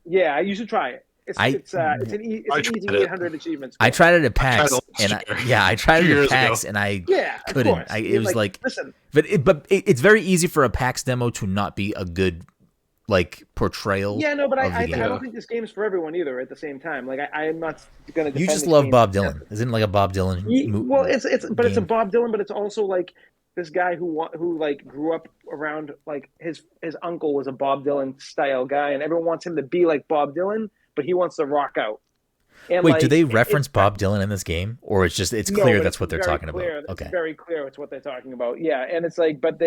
Yeah, you should try it. It's
I-
it's an easy
tried it.
800 achievements.
I tried it at PAX,
last
and
year.
I tried
2
it at
years
PAX,
ago.
and I
Yeah, of
couldn't.
course.
It was like,
listen,
but it's very easy for a PAX demo to not be a good like portrayal.
yeah, no, but
of the
I
game.
don't think this game's for everyone either. At the same time, like I am not going to.
You just love Bob Dylan, isn't it? Like a Bob Dylan.
Well, it's but it's a
game.
Bob Dylan, but it's also like this guy who like grew up around like his uncle was a Bob Dylan style guy, and everyone wants him to be like Bob Dylan, but he wants to rock out. And
Wait,
like,
do they reference Bob Dylan in this game, or it's
No,
clear
but
that's
it's
what they're
very
talking
clear.
about?
It's
Okay,
very clear it's what they're talking about. Yeah, and it's like, but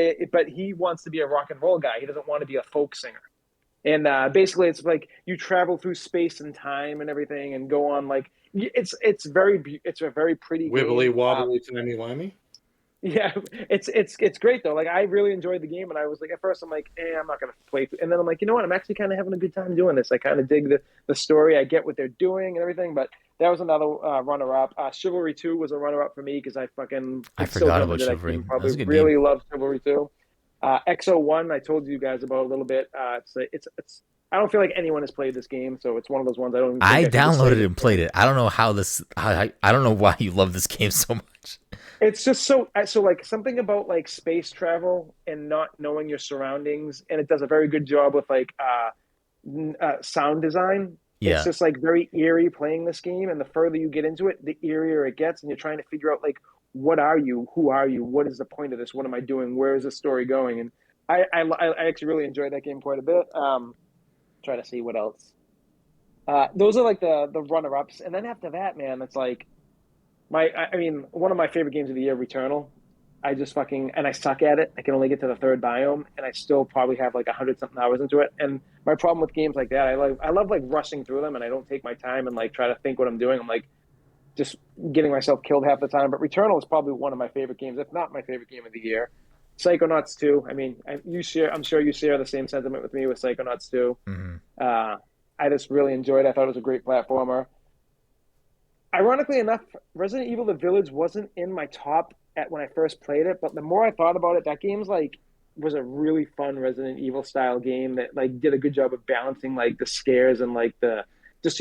he wants to be a rock and roll guy. He doesn't want to be a folk singer. And basically, it's like you travel through space and time and everything, and go on like it's a very pretty
Wibbly
game.
wobbly timey wimey.
Yeah, it's great though. Like I really enjoyed the game, and I was like, at first I'm like, I'm not gonna play. And then I'm like, you know what? I'm actually kind of having a good time doing this. I kind of dig the story. I get what they're doing and everything. But that was another runner up. Chivalry 2 was a runner up for me because I
forgot about Chivalry. That was a good
really
game.
love Chivalry 2. XO1, I told you guys about a little bit. It's I don't feel like anyone has played this game, so it's one of those ones I don't. Even think
I
could
downloaded
say
it and played it. I don't know how this. I don't know why you love this game so much.
It's just so like something about like space travel and not knowing your surroundings, and it does a very good job with like sound design.
Yeah.
It's just like very eerie playing this game, and the further you get into it, the eerier it gets, and you're trying to figure out like, what are you? Who are you? What is the point of this? What am I doing? Where is the story going? And I actually really enjoyed that game quite a bit. Try to see what else. Those are like the runner ups, and then after that, man, it's like I mean, one of my favorite games of the year, Returnal. I just and I suck at it. I can only get to the third biome, and I still probably have like 100-something hours into it. And my problem with games like that, I love like rushing through them, and I don't take my time and like try to think what I'm doing. I'm like just getting myself killed half the time. But Returnal is probably one of my favorite games, if not my favorite game of the year. Psychonauts 2. I mean, I'm sure you share the same sentiment with me with Psychonauts 2.
Mm-hmm.
I just really enjoyed it. I thought it was a great platformer. Ironically enough, Resident Evil: The Village wasn't in my top when I first played it, but the more I thought about it, that game's like was a really fun Resident Evil style game that like did a good job of balancing like the scares and like the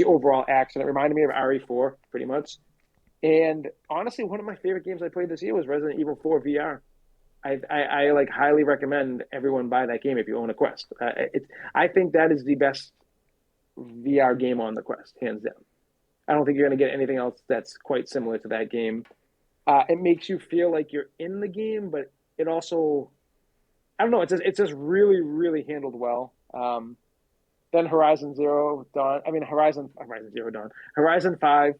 overall action. It reminded me of RE4 pretty much. And honestly, one of my favorite games I played this year was Resident Evil 4 VR. I like highly recommend everyone buy that game if you own a Quest. I think that is the best VR game on the Quest, hands down. I don't think you're going to get anything else that's quite similar to that game. It makes you feel like you're in the game, but it also, I don't know, it's just really, really handled well. Then Horizon 5,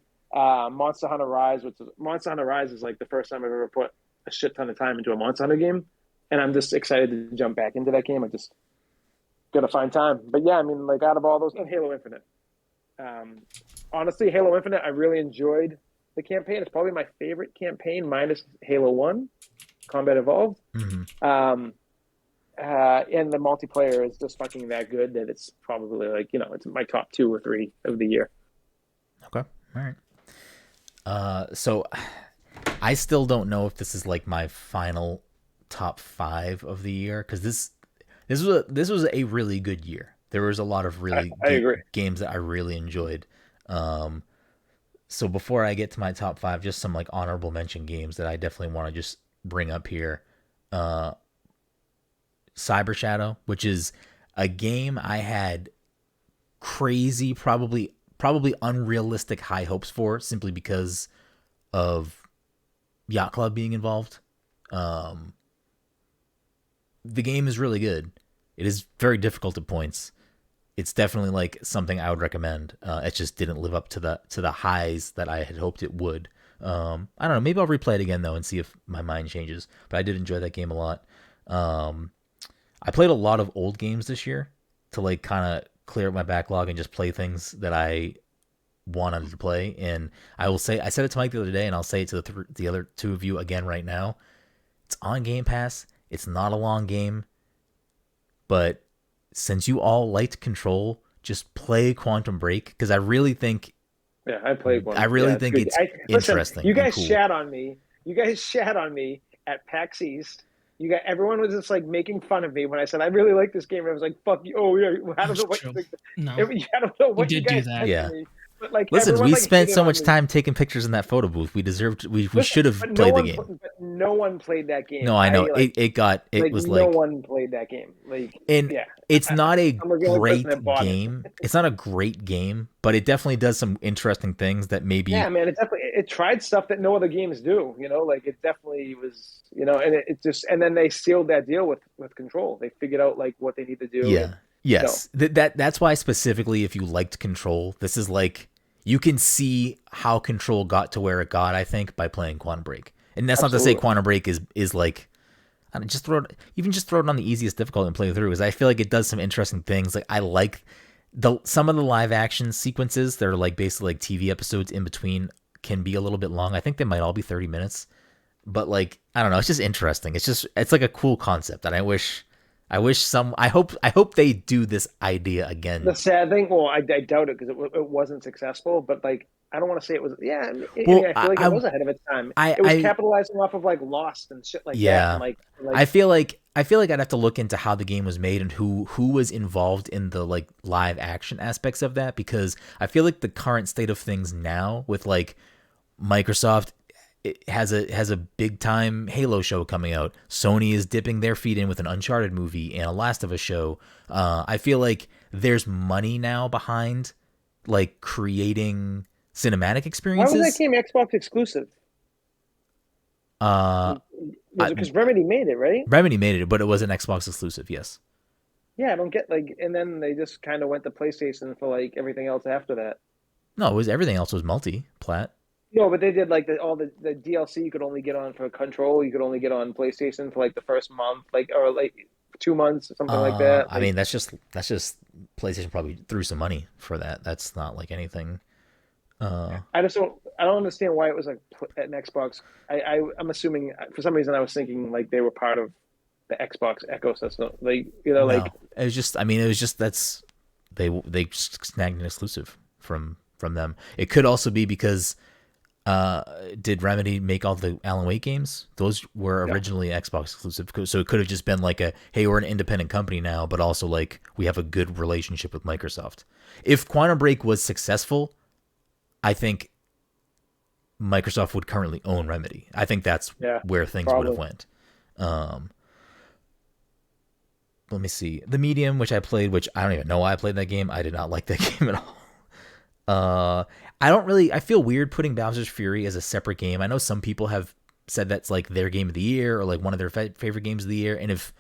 Monster Hunter Rise, Monster Hunter Rise is like the first time I've ever put a shit ton of time into a Monster Hunter game, and I'm just excited to jump back into that game. I just gotta find time. But yeah, I mean, like out of all those, and Halo Infinite. Honestly, Halo Infinite, I really enjoyed the campaign. It's probably my favorite campaign minus Halo 1, Combat Evolved.
Mm-hmm.
And the multiplayer is just fucking that good that it's probably like, it's my top 2 or 3 of the year.
Okay. All right. So I still don't know if this is like my final top 5 of the year, because this was a really good year. There was a lot of really good games that I really enjoyed. So before I get to my top 5, just some like honorable mention games that I definitely want to just bring up here. Cyber Shadow, which is a game I had crazy, probably unrealistic high hopes for, simply because of Yacht Club being involved. The game is really good. It is very difficult at points. It's definitely like something I would recommend. It just didn't live up to the highs that I had hoped it would. I don't know. Maybe I'll replay it again though and see if my mind changes. But I did enjoy that game a lot. I played a lot of old games this year to like kind of clear up my backlog and just play things that I wanted to play. And I will say, I said it to Mike the other day, and I'll say it to the other 2 of you again right now. It's on Game Pass. It's not a long game, but since you all liked Control, just play Quantum Break, because I really think.
Yeah, I played one.
I really think it's interesting.
Listen, you guys
cool.
shat on me. You guys shat on me at PAX East You got everyone was just like making fun of me when I said I really like this game. And I was like, "Fuck you!" Oh yeah, I don't know what you think.
No,
I don't know what you
did do
guys
that.
said
Yeah.
to me. But like,
Listen,
everyone,
we
like,
spent
hated
so
on
much
me.
time taking pictures in that photo booth. We deserved. We
Listen,
should have
but
played the game.
But no one played that game.
No, I know.
Like,
It was
no
like,
one played that game. Like,
and
yeah,
it's not a
I'm the only person
great
that bought it.
game. It's not a great game, but it definitely does some interesting things that maybe.
Yeah, man, it tried stuff that no other games do. You know, like it definitely was. You know, and it just and then they sealed that deal with Control. They figured out like what they need to do.
Yeah.
And,
Yes. That's why specifically, if you liked Control, this is like you can see how Control got to where it got. I think by playing Quantum Break, and that's not to say Quantum Break is like. I don't, just throw it on the easiest difficulty and play through, because I feel like it does some interesting things. Like I like some of the live action sequences that are like basically like TV episodes in between can be a little bit long. I think they might all be 30 minutes, but like I don't know, it's just interesting. It's like a cool concept, and I hope they do this idea again.
The sad thing, well, I doubt it because it wasn't successful, but like I don't want to say it was. Yeah, I feel like it was ahead of its time. It was capitalizing off of like Lost and shit like that. And, like
I feel like I'd have to look into how the game was made and who was involved in the like live action aspects of that, because I feel like the current state of things now with like Microsoft, it has a big time Halo show coming out. Sony is dipping their feet in with an Uncharted movie and a Last of Us show. I feel like there's money now behind like creating cinematic experiences.
Why was that game Xbox exclusive? Was it because Remedy made it, right?
Remedy made it, but it was an Xbox exclusive, yes.
Yeah, I don't get like, and then they just kind of went to PlayStation for like everything else after that.
No, it was everything else was multi-plat.
No, but they did like all the DLC you could only get on for Control. You could only get on PlayStation for like the first month, like or like 2 months, something like that.
I mean, that's just PlayStation probably threw some money for that. That's not like anything.
I don't understand why it was like an Xbox. I'm assuming for some reason I was thinking like they were part of the Xbox ecosystem. Like like
it was just that's they snagged an exclusive from them. It could also be because did Remedy make all the Alan Wake games? Those were originally Xbox exclusive, so it could have just been like hey, we're an independent company now, but also like we have a good relationship with Microsoft. If Quantum Break was successful, I think Microsoft would currently own Remedy. I think that's where things would have went. Let me see. The Medium, which I played, which I don't even know why I played that game. I did not like that game at all. I feel weird putting Bowser's Fury as a separate game. I know some people have said that's like their game of the year or like one of their favorite games of the year. And if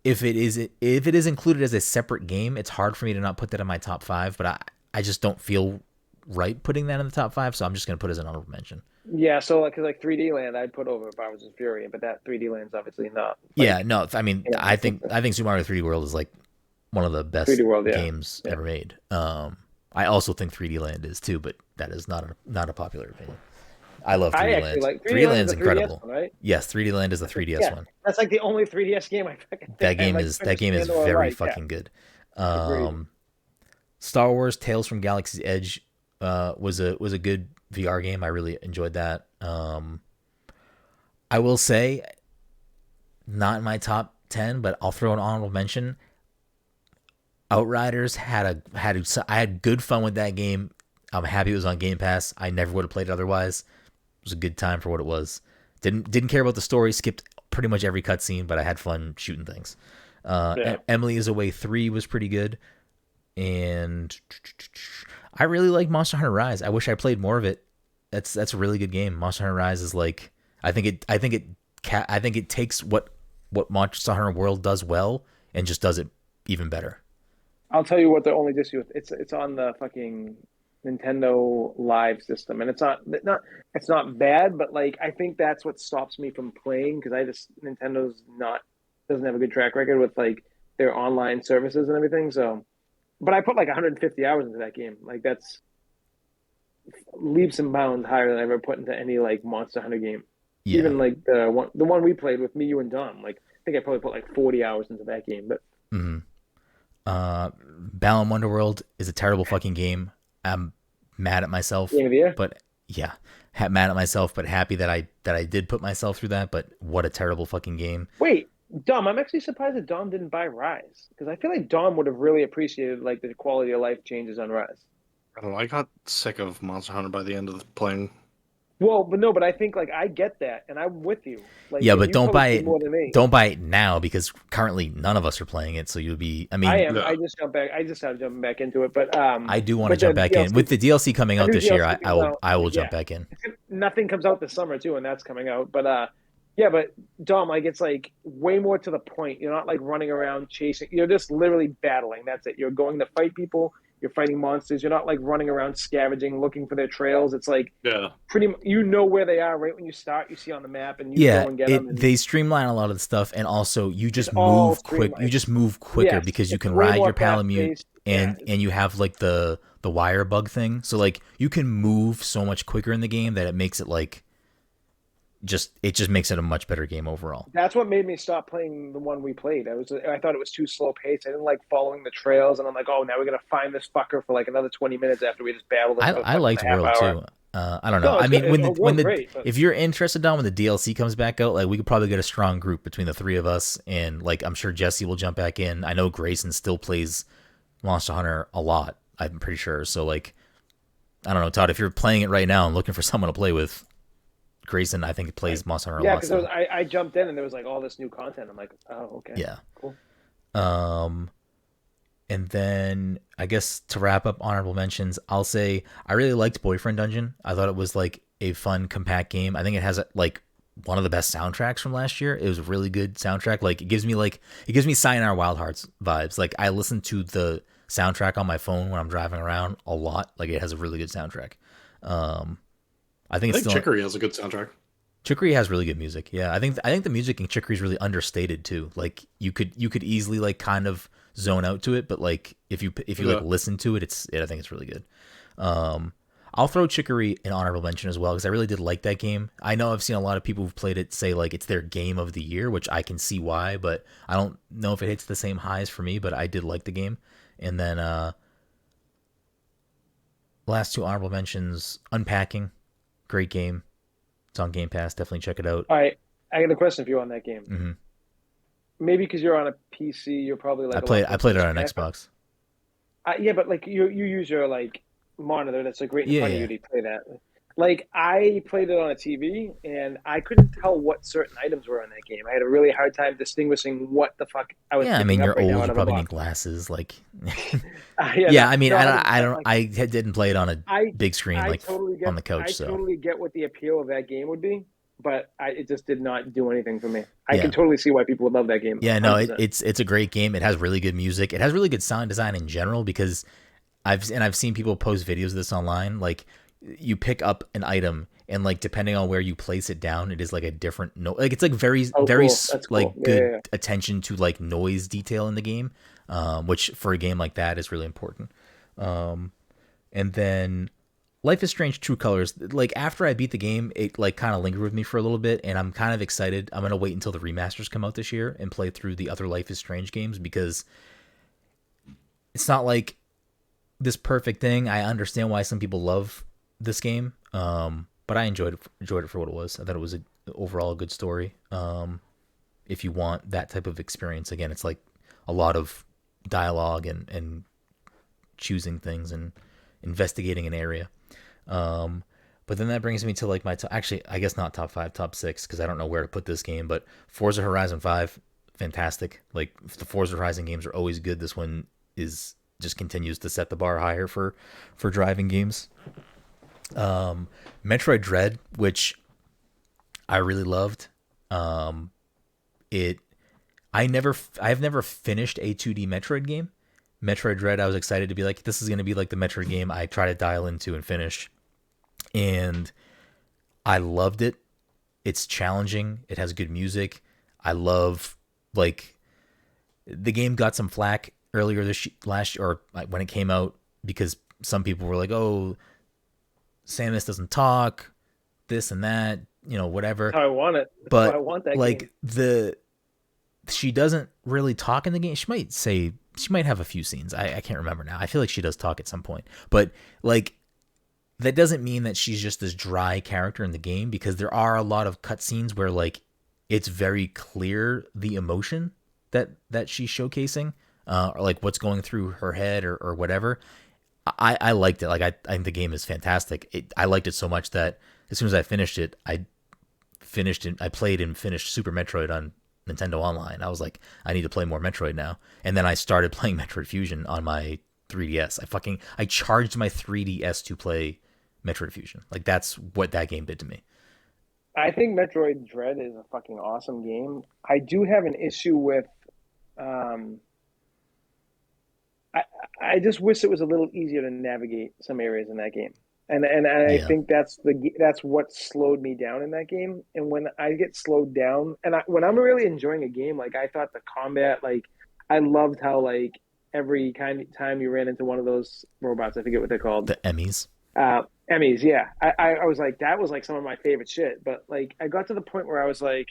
it is included as a separate game, it's hard for me to not put that in my top 5, but I just don't feel right putting that in the top 5, so I'm just going to put it as an honorable mention.
Yeah, so because like 3D Land, I'd put over Bowser's Fury, but that 3D Land's obviously not.
I mean, I think Super Mario 3D World is like one of the best games ever made. I also think 3D Land is too, but that is not a popular opinion. I love 3D Land.
Like
3D Land's incredible.
One, right?
Yes, 3D Land is the 3DS one.
That's like the only 3DS game I fucking
That game is very fucking good. Star Wars Tales from Galaxy's Edge was a good VR game. I really enjoyed that. I will say, not in my top 10, but I'll throw an honorable mention. Outriders I had good fun with that game. I'm happy it was on Game Pass. I never would have played it otherwise. It was a good time for what it was. Didn't care about the story. Skipped pretty much every cutscene, but I had fun shooting things. Emily is Away 3 was pretty good. And I really like Monster Hunter Rise. I wish I played more of it. That's a really good game. Monster Hunter Rise is like I think it takes what Monster Hunter World does well and just does it even better.
I'll tell you what the only issue with it's on the fucking Nintendo Live system, and it's not bad, but like I think that's what stops me from playing because Nintendo's doesn't have a good track record with like their online services and everything. So, but I put like 150 hours into that game. Like that's leaps and bounds higher than I ever put into any like Monster Hunter game. Yeah. Even like the one we played with me, you, and Dom. Like I think I probably put like 40 hours into that game. But
Balan Wonderworld is a terrible fucking game. I'm mad at myself.
Game of the year?
But yeah, mad at myself, but happy that I did put myself through that. But what a terrible fucking game.
Wait, Dom, I'm actually surprised that Dom didn't buy Rise because I feel like Dom would have really appreciated like the quality of life changes on Rise.
I don't know. I got sick of Monster Hunter by the end of playing.
Well, but I think like I get that, and I'm with you. Like,
Yeah, but don't buy
probably
it.
more than me.
Don't buy it now because currently none of us are playing it. So you'll be. I mean,
I am.
Yeah.
I just jumped back. I just started jumping back into it, but
I do want to
but
jump
the
back in
DLC
with the DLC coming
the
out
new
this year.
DLC
I will.
comes out,
I will
yeah.
jump back in.
Nothing comes out this summer too, and that's coming out. But yeah, but Dom, like it's like way more to the point. You're not like running around chasing. You're just literally battling. That's it. You're going to fight people. You're fighting monsters. You're not like running around scavenging, looking for their trails. It's like pretty. You know where they are right when you start. You see on the map, and you go and get them.
They streamline a lot of the stuff, and also you just
all
move quick.
streamlined.
You just move quicker
Yes,
because you
it's
can
way
ride
more
your Palamute,
fast-paced.
and
Yeah.
and you have like the wire bug thing. So like you can move so much quicker in the game that it makes it like it just makes it a much better game overall.
That's what made me stop playing the one we played. I thought it was too slow paced. I didn't like following the trails, and I'm like, oh, now we're gonna find this fucker for like another 20 minutes after we just battled him.
I liked World too. I don't know.
No,
I mean,
great, but...
if you're interested, Don, when the DLC comes back out, like we could probably get a strong group between the three of us, and like I'm sure Jesse will jump back in. I know Grayson still plays Monster Hunter a lot. I'm pretty sure. So like, I don't know, Todd, if you're playing it right now and looking for someone to play with, Grayson, I think it plays Monster Hunter a lot.
Yeah, because I jumped in and there was like all this new content. I'm like, oh, okay.
Yeah.
Cool.
And then I guess to wrap up honorable mentions, I'll say I really liked Boyfriend Dungeon. I thought it was like a fun, compact game. I think it has like one of the best soundtracks from last year. It was a really good soundtrack. Like it gives me Sayonara Wild Hearts vibes. Like I listen to the soundtrack on my phone when I'm driving around a lot. Like it has a really good soundtrack. I think
Chicory has a good soundtrack.
Chicory has really good music. Yeah, I think the music in Chicory is really understated too. Like you could easily like kind of zone out to it, but like if you like listen to it, I think it's really good. I'll throw Chicory an honorable mention as well because I really did like that game. I know I've seen a lot of people who've played it say like it's their game of the year, which I can see why, but I don't know if it hits the same highs for me. But I did like the game. And then last two honorable mentions: Unpacking. Great game. It's on Game Pass. Definitely check it out.
All right. I got a question for you on that game.
Mm-hmm.
Maybe because you're on a PC, you're probably like...
I played it on an Xbox.
Yeah, but like you use your like monitor that's like right in front of you to play that. Like I played it on a TV and I couldn't tell what certain items were in that game. I had a really hard time distinguishing what the fuck I was.
Yeah, I mean you're
right
old. You probably need glasses. Like,
yeah.
I mean I didn't play it on a big screen like totally on the couch.
I totally get what the appeal of that game would be, but it just did not do anything for me. I can totally see why people would love that game.
Yeah, 100%. No, it's a great game. It has really good music. It has really good sound design in general because I've seen people post videos of this online. Like you pick up an item and like depending on where you place it down, it is like a different note. Like it's like very
cool.
like good attention to like noise detail in the game, which for a game like that is really important. And then Life is Strange: True Colors. Like after I beat the game, it like kind of lingered with me for a little bit, and I'm kind of excited. I'm gonna wait until the remasters come out this year and play through the other Life is Strange games because it's not like this perfect thing. I understand why some people love this game, but I enjoyed it for what it was. I thought it was overall a good story. If you want that type of experience, again, it's like a lot of dialogue and choosing things and investigating an area. But then that brings me to like actually, I guess not top 5, top 6, because I don't know where to put this game, but Forza Horizon 5, fantastic. Like the Forza Horizon games are always good. This one just continues to set the bar higher for driving games. Metroid Dread, which I really loved. I've never finished a 2D Metroid game. Metroid Dread, I was excited to be like, this is going to be like the Metroid game I try to dial into and finish. And I loved it. It's challenging. It has good music. I love, like, the game got some flack earlier last year, or when it came out, because some people were like, oh, Samus doesn't talk, this and that, whatever.
I want it.
But
I want that
like
game.
She doesn't really talk in the game. She might have a few scenes. I can't remember now. I feel like she does talk at some point, but like that doesn't mean that she's just this dry character in the game, because there are a lot of cutscenes where like it's very clear the emotion that she's showcasing, or like what's going through her head or whatever. I liked it. Like I think the game is fantastic. I liked it so much that as soon as I finished it, I played and finished Super Metroid on Nintendo Online. I was like, I need to play more Metroid now. And then I started playing Metroid Fusion on my 3DS. I charged my 3DS to play Metroid Fusion. Like that's what that game did to me.
I think Metroid Dread is a fucking awesome game. I do have an issue with I just wish it was a little easier to navigate some areas in that game. And I think that's what slowed me down in that game. And when I get slowed down, and when I'm really enjoying a game, like I thought the combat, like I loved how like every kind of time you ran into one of those robots, I forget what they're called.
The Emmys.
Emmys, yeah. I was like, that was like some of my favorite shit. But like I got to the point where I was like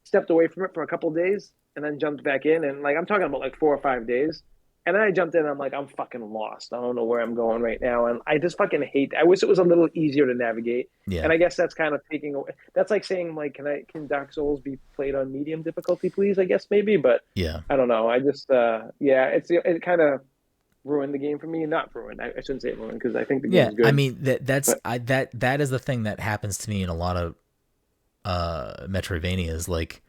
stepped away from it for a couple of days and then jumped back in, and like I'm talking about like 4 or 5 days. And then I jumped in and I'm like, I'm fucking lost. I don't know where I'm going right now. And I just fucking hate I wish it was a little easier to navigate. Yeah. And I guess that's kind of taking away. That's like saying, like, can Dark Souls be played on medium difficulty, please? I guess maybe. But
yeah, I
don't know. I just, it kind of ruined the game for me. Not ruined. I shouldn't say it ruined, because I think the game is good.
I mean, that is the thing that happens to me in a lot of Metroidvanias. Like,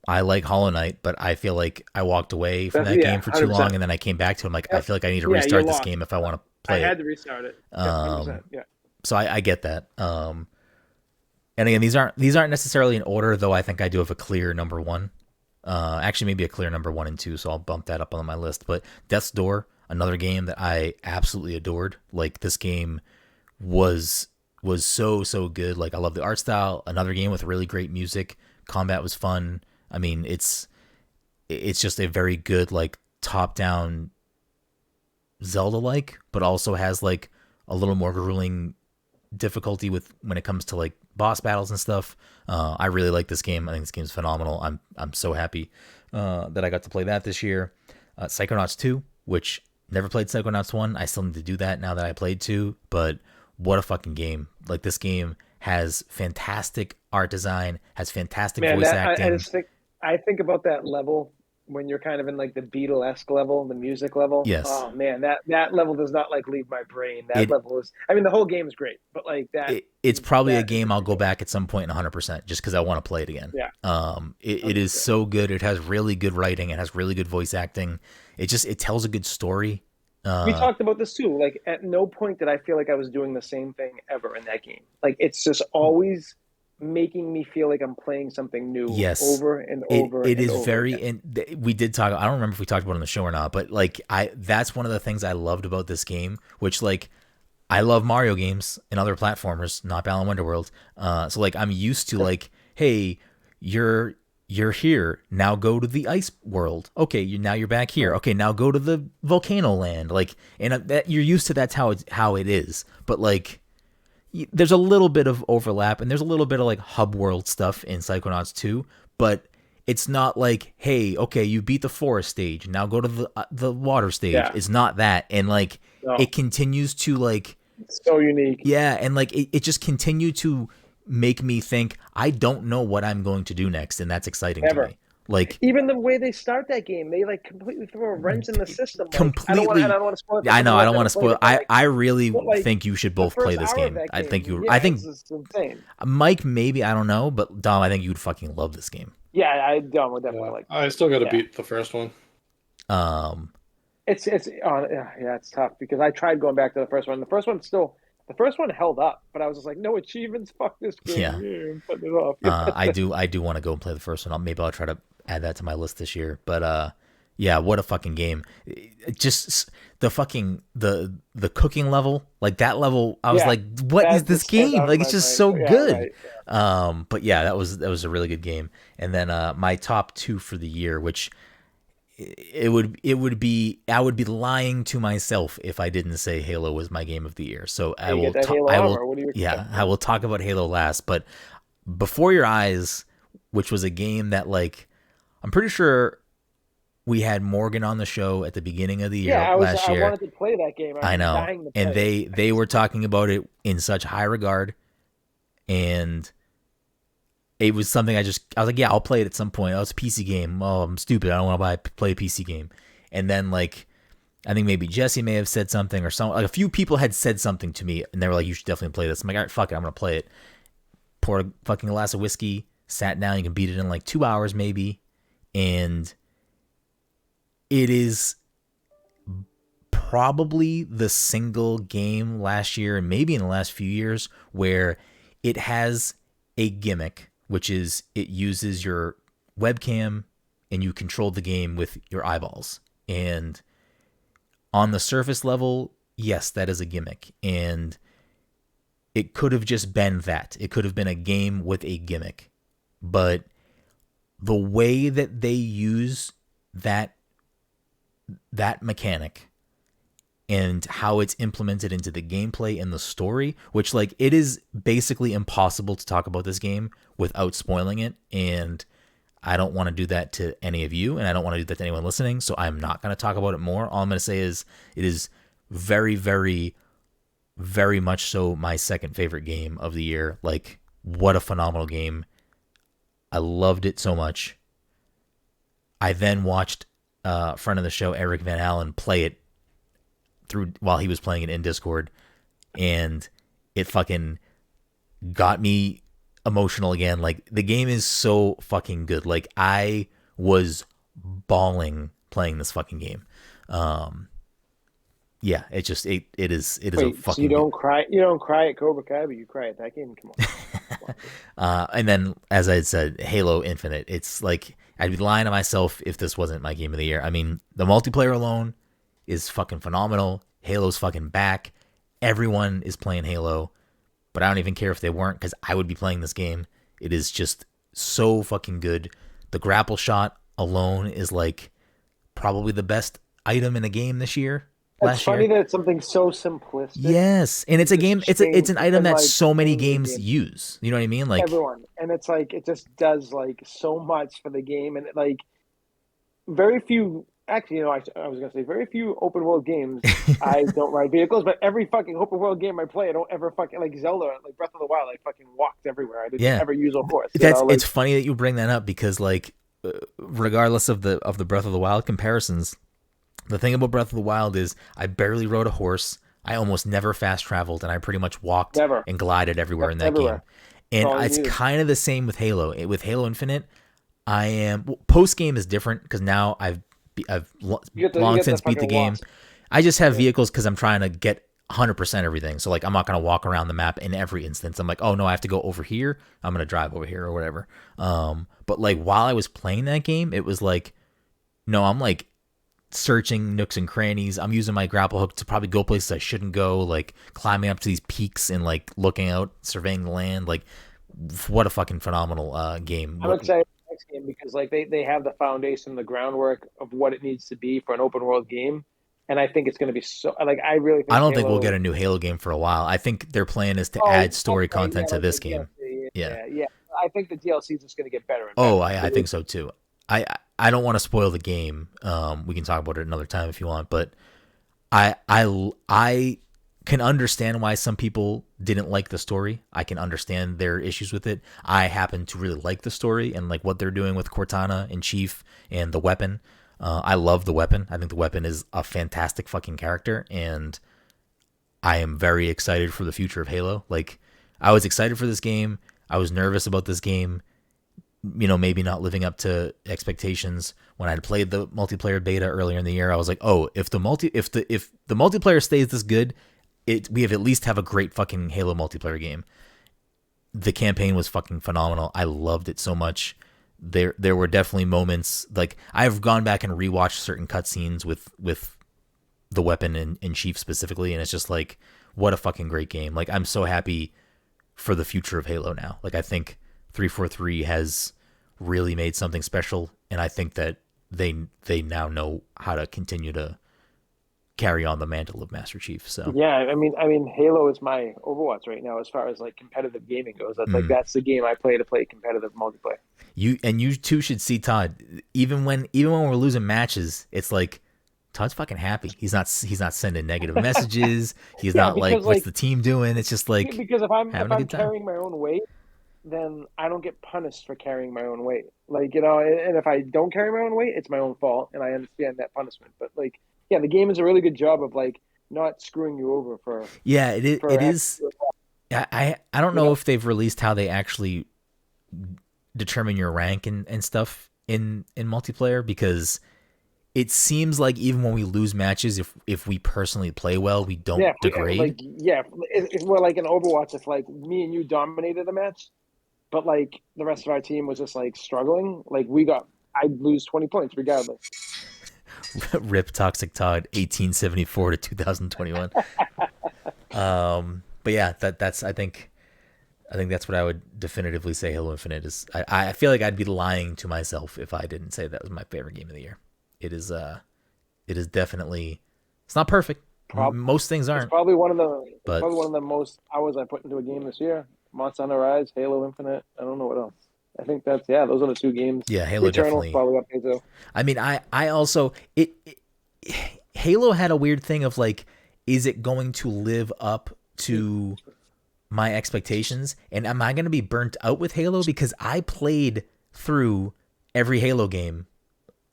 I like Hollow Knight, but I feel like I walked away from that game for too 100%. Long, and then I came back to it. I'm like, I feel like I need to restart this game if I want to play it.
I had to restart it. Yeah.
So I get that. And again, these aren't necessarily in order, though. I think I do have a clear number one. Actually, maybe a clear number 1 and 2. So I'll bump that up on my list. But Death's Door, another game that I absolutely adored. Like, this game was so good. Like, I love the art style. Another game with really great music. Combat was fun. I mean, it's just a very good, like, top-down Zelda-like, but also has, like, a little more grueling difficulty when it comes to, like, boss battles and stuff. I really like this game. I think this game is phenomenal. I'm so happy that I got to play that this year. Psychonauts 2, which never played Psychonauts 1. I still need to do that now that I played 2, but what a fucking game. Like, this game has fantastic art design, has fantastic voice acting.
I think about that level when you're kind of in like the Beatle-esque level, the music level.
Yes.
Oh man, that level does not like leave my brain. Level is, I mean, the whole game is great, but like that.
It's probably a game I'll go back at some point 100% just because I want to play it again.
Yeah.
It is so good. It has really good writing. It has really good voice acting. It tells a good story.
We talked about this too. Like, at no point did I feel like I was doing the same thing ever in that game. Like, it's just always making me feel like I'm playing something new over and over.
It is
over
very,
again.
and we did talk, I don't remember if we talked about it on the show or not, but like that's one of the things I loved about this game, which, like, I love Mario games and other platformers, not Balan Wonderworld. So like I'm used to like, hey, you're here, now go to the ice world. Okay, now you're back here. Okay, now go to the volcano land. Like, and that you're used to, that's how it is. But like, there's a little bit of overlap, and there's a little bit of like hub world stuff in Psychonauts 2, but it's not like, hey, okay, you beat the forest stage, now go to the water stage. Yeah. It's not that, and like it continues to like,
it's so unique.
Yeah, and like it just continued to make me think I don't know what I'm going to do next, and that's exciting to me. Like,
even the way they start that game, they like completely throw a wrench in the system. Like,
completely.
I don't want to spoil it.
I know. I don't want to spoil. I really think you should both play this game. I think you. I think
it's insane.
Mike, maybe, I don't know, but Dom, I think you'd fucking love this game.
Yeah, Dom would definitely like.
I still got to beat the first one.
It's tough because I tried going back to the first one. The first one held up, but I was just like, no achievements. Fuck this game.
Yeah.
I'm putting it off.
I do want to go and play the first one. Maybe I'll try to add that to my list this year. But yeah, what a fucking game! Just the fucking the cooking level, like that level. I was like, what is this game? Like, it's just so good. Right. But yeah, that was a really good game. And then my top 2 for the year, which I would be lying to myself if I didn't say Halo was my game of the year. So I will talk about Halo last, but Before Your Eyes, which was a game that, like, I'm pretty sure we had Morgan on the show at the beginning of the year
I
last year.
I wanted to play that game.
I know,
dying to play
and they were talking about it in such high regard, and it was something I was like, yeah, I'll play it at some point. Oh, it's a PC game. Oh, I'm stupid. I don't want to play a PC game. And then like, I think maybe Jesse may have said something or something. Like a few people had said something to me, and they were like, you should definitely play this. I'm like, all right, fuck it, I'm gonna play it. Pour a fucking glass of whiskey, sat down. You can beat it in like 2 hours maybe, and it is probably the single game last year and maybe in the last few years where it has a gimmick, which is it uses your webcam and you control the game with your eyeballs. And on the surface level, yes, that is a gimmick. And it could have just been that. It could have been a game with a gimmick. But the way that they use that mechanic and how it's implemented into the gameplay and the story, which like it is basically impossible to talk about this game without spoiling it, and I don't want to do that to any of you, and I don't want to do that to anyone listening, so I'm not going to talk about it more. All I'm going to say is it is very, very, very much so my second favorite game of the year. Like, what a phenomenal game. I loved it so much. I then watched a friend of the show, Eric Van Allen, play it while he was playing it in Discord, and it fucking got me emotional again. Like, the game is so fucking good. Like, I was bawling playing this fucking game. Yeah, it just it is Wait, a fucking.
So you don't cry at Cobra Kai, but you cry at that game. Come
on. And then, as I had said, Halo Infinite. It's like I'd be lying to myself if this wasn't my game of the year. I mean, the multiplayer alone is fucking phenomenal. Halo's fucking back. Everyone is playing Halo, but I don't even care if they weren't, because I would be playing this game. It is just so fucking good. The grapple shot alone is like probably the best item in a game this year.
It's funny that it's something so simplistic.
Yes, and it's a game. It's an item that like, so many games use. You know what I mean? Like
everyone, and it's like it just does like so much for the game, and it, like very few. Actually, I was gonna say very few open world games. I don't ride vehicles, but every fucking open world game I play, I don't ever fucking like Zelda, like Breath of the Wild. I fucking walked everywhere. I didn't ever use a horse.
It's funny that you bring that up because like, regardless of the Breath of the Wild comparisons, the thing about Breath of the Wild is I barely rode a horse. I almost never fast traveled, and I pretty much walked and glided everywhere in that game. And it's kind of the same with Halo. With Halo Infinite, I am post game is different because now I've long since beat the game. I just have vehicles because I'm trying to get 100% everything. So like I'm not going to walk around the map in every instance. I'm like, oh no, I have to go over here. I'm going to drive over here or whatever. But like while I was playing that game, it was like, no, I'm like searching nooks and crannies. I'm using my grapple hook to probably go places I shouldn't go, like climbing up to these peaks and like looking out, surveying the land. Like what a fucking phenomenal game.
I'm excited game because like they have the foundation, the groundwork of what it needs to be for an open world game, and I think it's going to be so like I don't
think we'll get a new Halo game for a while. I think their plan is to add story content to this game.
Yeah. I think the DLC is just going to get better and
better. I think so too. I don't want to spoil the game. We can talk about it another time if you want, but I can understand why some people didn't like the story. I can understand their issues with it. I happen to really like the story and like what they're doing with Cortana and Chief and the weapon. I love the weapon. I think the weapon is a fantastic fucking character, and I am very excited for the future of Halo. Like, I was excited for this game. I was nervous about this game, maybe not living up to expectations. When I had played the multiplayer beta earlier in the year, I was like, oh, if the multiplayer stays this good, we at least have a great fucking Halo multiplayer game. The campaign was fucking phenomenal. I loved it so much. There were definitely moments like I've gone back and rewatched certain cutscenes with the weapon and Chief specifically, and it's just like, what a fucking great game. Like, I'm so happy for the future of Halo now. Like, I think 343 has really made something special, and I think that they now know how to continue to carry on the mantle of Master Chief. So
yeah, I mean, Halo is my Overwatch right now as far as like competitive gaming goes. That's like that's the game I play to play competitive multiplayer.
You too should see Todd. Even when we're losing matches, it's like Todd's fucking happy. He's not sending negative messages. He's not like, what's the team doing? It's just like,
because if I'm
time.
carrying my own weight, then I don't get punished for carrying my own weight. Like, you know, and if I don't carry my own weight, it's my own fault, and I understand that punishment. But like, yeah, the game is a really good job of like not screwing you over for.
Yeah, it is. I don't know if they've released how they actually determine your rank and stuff in multiplayer, because it seems like even when we lose matches, if we personally play well, we don't degrade.
It's more like in Overwatch. If like me and you dominated a match, but like the rest of our team was just like struggling, like I'd lose 20 points regardless.
Rip Toxic Todd, 1874 to 2021. But yeah, that's I think that's what I would definitively say. Halo Infinite is. I feel like I'd be lying to myself if I didn't say that was my favorite game of the year. It is definitely. It's not perfect. Most things aren't.
It's probably one of the most hours I put into a game this year. Monster Hunter Rise, Halo Infinite. I don't know what else. I think those are the two games.
Yeah, Halo
Eternal's
definitely.
Probably up there too.
I mean, I also Halo had a weird thing of like, is it going to live up to my expectations, and am I going to be burnt out with Halo? Because I played through every Halo game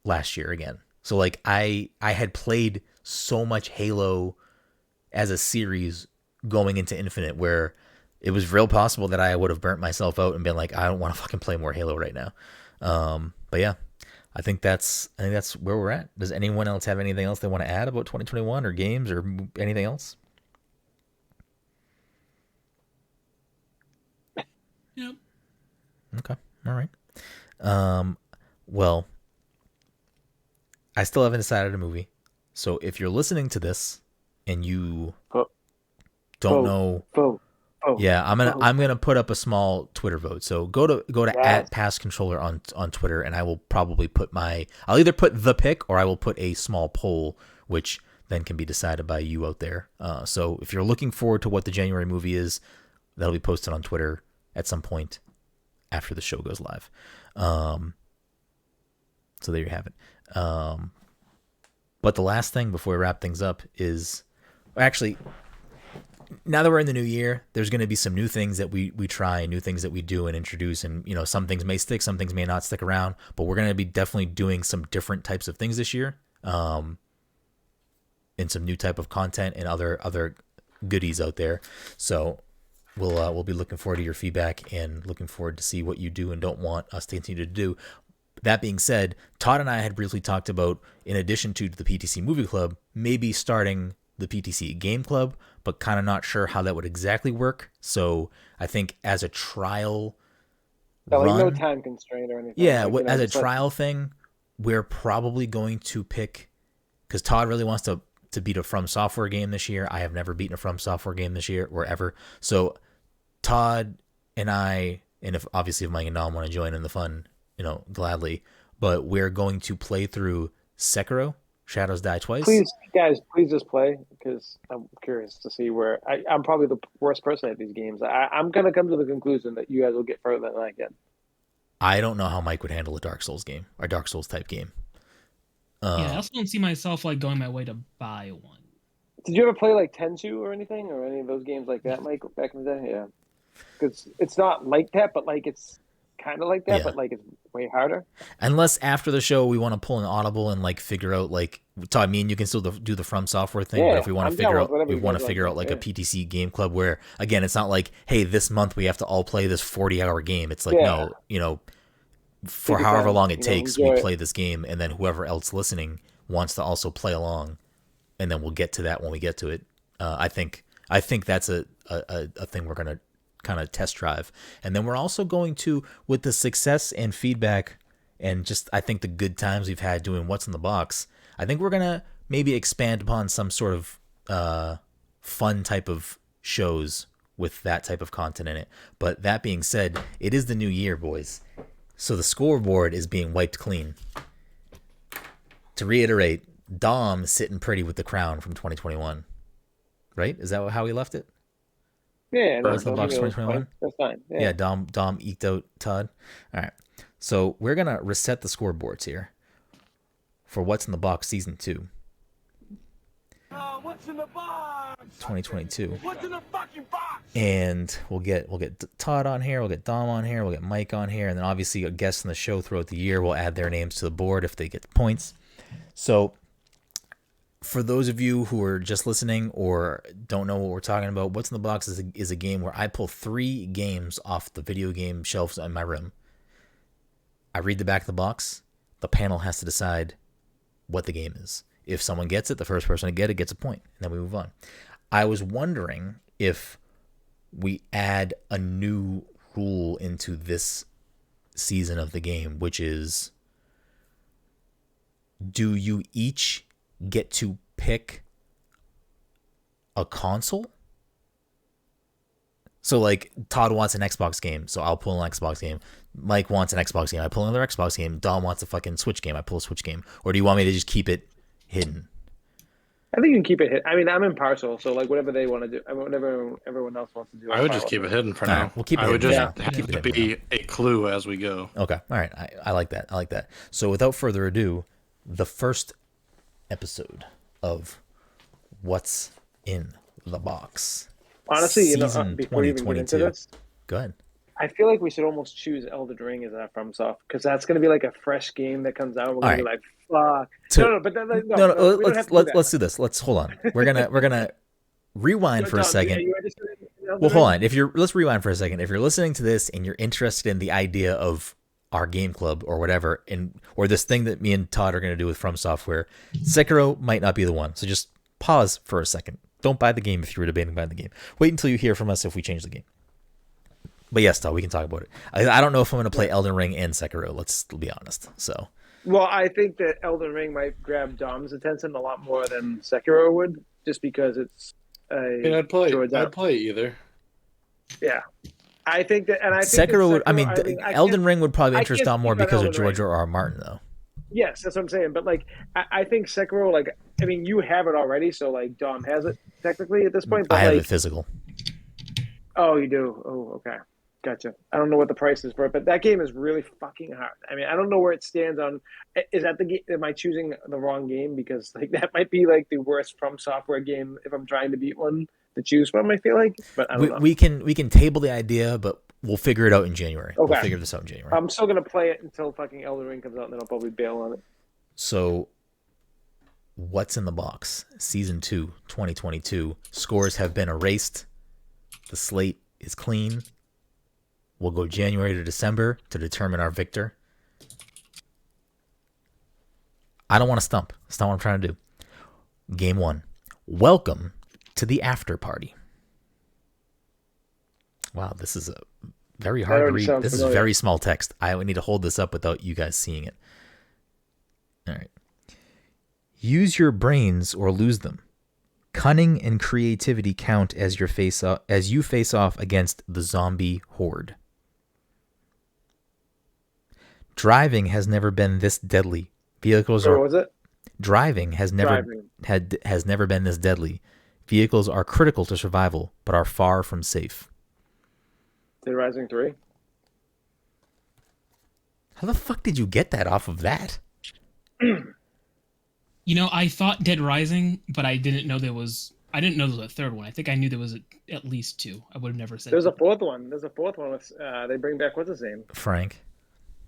last year again. So like I had played so much Halo as a series going into Infinite, where it was real possible that I would have burnt myself out and been like, I don't want to fucking play more Halo right now. But yeah, I think that's where we're at. Does anyone else have anything else they want to add about 2021 or games or anything else?
Yep.
Okay. All right. Well, I still haven't decided a movie. So if you're listening to this and you don't know, yeah, I'm gonna put up a small Twitter vote. So go to at Pass Controller on Twitter, and I will probably I'll either put the pick or I will put a small poll, which then can be decided by you out there. So if you're looking forward to what the January movie is, that'll be posted on Twitter at some point after the show goes live. So there you have it. But the last thing before we wrap things up is, actually, now that we're in the new year, there's going to be some new things that we try, new things that we do and introduce. And, you know, some things may stick, some things may not stick around, but we're going to be definitely doing some different types of things this year. And some new type of content and other goodies out there. So we'll be looking forward to your feedback and looking forward to see what you do and don't want us to continue to do. That being said, Todd and I had briefly talked about, in addition to the PTC Movie Club, maybe starting the PTC Game Club, but kind of not sure how that would exactly work. So I think as a trial run,
like no time constraint or anything.
Yeah, as a trial thing, we're probably going to pick, because Todd really wants to beat a From Software game this year. I have never beaten a From Software game this year or ever. So Todd and I, and if Mike and Dom want to join in the fun, you know, gladly, but we're going to play through Sekiro, Shadows Die Twice.
Please just play, because I'm curious to see where I'm probably the worst person at these games. I'm going to come to the conclusion that you guys will get further than I can.
I don't know how Mike would handle a Dark Souls game or Dark Souls type game.
I also don't see myself like going my way to buy one.
Did you ever play like Tenchu or anything, or any of those games like that, Mike, back in the day? Yeah, because it's not like that, but like it's kind of like that, but like it's way harder.
Unless after the show we want to pull an audible and like figure out, like, Todd, me and you can still do the From Software thing, but if we want to figure out, a PTC Game Club where, again, it's not like, hey, this month we have to all play this 40-hour game. It's like, no, you know, for however long it takes, we play this game, and then whoever else listening wants to also play along, and then we'll get to that when we get to it. I think that's a thing we're gonna kind of test drive, and then we're also going to, with the success and feedback, and just I think the good times we've had doing What's in the Box, I think we're gonna maybe expand upon some sort of fun type of shows with that type of content in it. But that being said, it is the new year, boys. So the scoreboard is being wiped clean. To reiterate, Dom sitting pretty with the crown from 2021, right? Is that how we left it?
Yeah, no,
What's in the box 2021?
That's fine.
Yeah, Dom eked out Todd. All right, so we're gonna reset the scoreboards here for What's in the Box Season 2.
What's in the box?
2022.
What's in the fucking box?
And we'll get Todd on here, we'll get Dom on here, we'll get Mike on here, and then obviously a guest in the show throughout the year will add their names to the board if they get the points. So for those of you who are just listening or don't know what we're talking about, What's in the Box is a game where I pull 3 games off the video game shelves in my room. I read the back of the box. The panel has to decide what the game is. If someone gets it, the first person to get it gets a point, and then we move on. I was wondering if we add a new rule into this season of the game, which is, do you each get to pick a console? So, like, Todd wants an Xbox game, so I'll pull an Xbox game. Mike wants an Xbox game, I pull another Xbox game. Dom wants a fucking Switch game, I pull a Switch game. Or do you want me to just keep it hidden?
I think you can keep it hidden. I mean, I'm impartial, so like whatever they want to do, whatever everyone else wants to do.
I would just keep it hidden for now.
Right, we'll keep it
I would
hidden.
just have to be a clue as we go.
Okay, all right. I like that. I like that. So without further ado, the first episode of What's in the Box.
Honestly,
Season
before you even get into this,
go ahead.
I feel like we should almost choose Elden Ring as our FromSoft because that's going to be like a fresh game that comes out. We're going to be like, fuck.
Let's do this. Let's hold on. We're gonna rewind for a second. Well, hold on. Let's rewind for a second. If you're listening to this and you're interested in the idea of our game club or whatever, or this thing that me and Todd are going to do with From Software, Sekiro might not be the one. So just pause for a second. Don't buy the game if you were debating buying the game. Wait until you hear from us if we change the game. But yes, Todd, we can talk about it. I don't know if I'm going to play Elden Ring and Sekiro. Let's be honest. So.
Well, I think that Elden Ring might grab Dom's attention a lot more than Sekiro would, just because it's.
I'd play either.
Yeah, I think that, and I think
Sekiro would.
Elden
Ring would probably interest Dom more because of George R. R. Martin, though.
Yes, that's what I'm saying. But like, I think Sekiro, like, I mean, you have it already, so like Dom has it technically at this point. But
I have it physical.
Oh, you do? Oh, okay. Gotcha. I don't know what the price is for it, but that game is really fucking hard. I mean, I don't know where it stands on. Is that the game? Am I choosing the wrong game? Because like that might be like the worst From Software game if I'm trying to beat one to choose from. I feel like, but I don't know.
We can table the idea, but we'll figure it out in January.
Okay.
We'll figure this out in January.
I'm still gonna play it until fucking Elden Ring comes out, and then I'll probably bail on it.
So, What's in the Box? Season 2, 2022. Scores have been erased. The slate is clean. We'll go January to December to determine our victor. I don't want to stump. That's not what I'm trying to do. Game 1. Welcome to the after party. Wow, this is a very hard to read. This is very small text. I would need to hold this up without you guys seeing it. All right. Use your brains or lose them. Cunning and creativity count as you face off against the zombie horde. Driving has never been this deadly. Driving has never been this deadly. Vehicles are critical to survival, but are far from safe.
Dead Rising 3.
How the fuck did you get that off of that?
I thought Dead Rising, but I didn't know there was a third one. I think I knew there was at least 2. I would have never said.
There's a fourth one. With they bring back, what's his name?
Frank.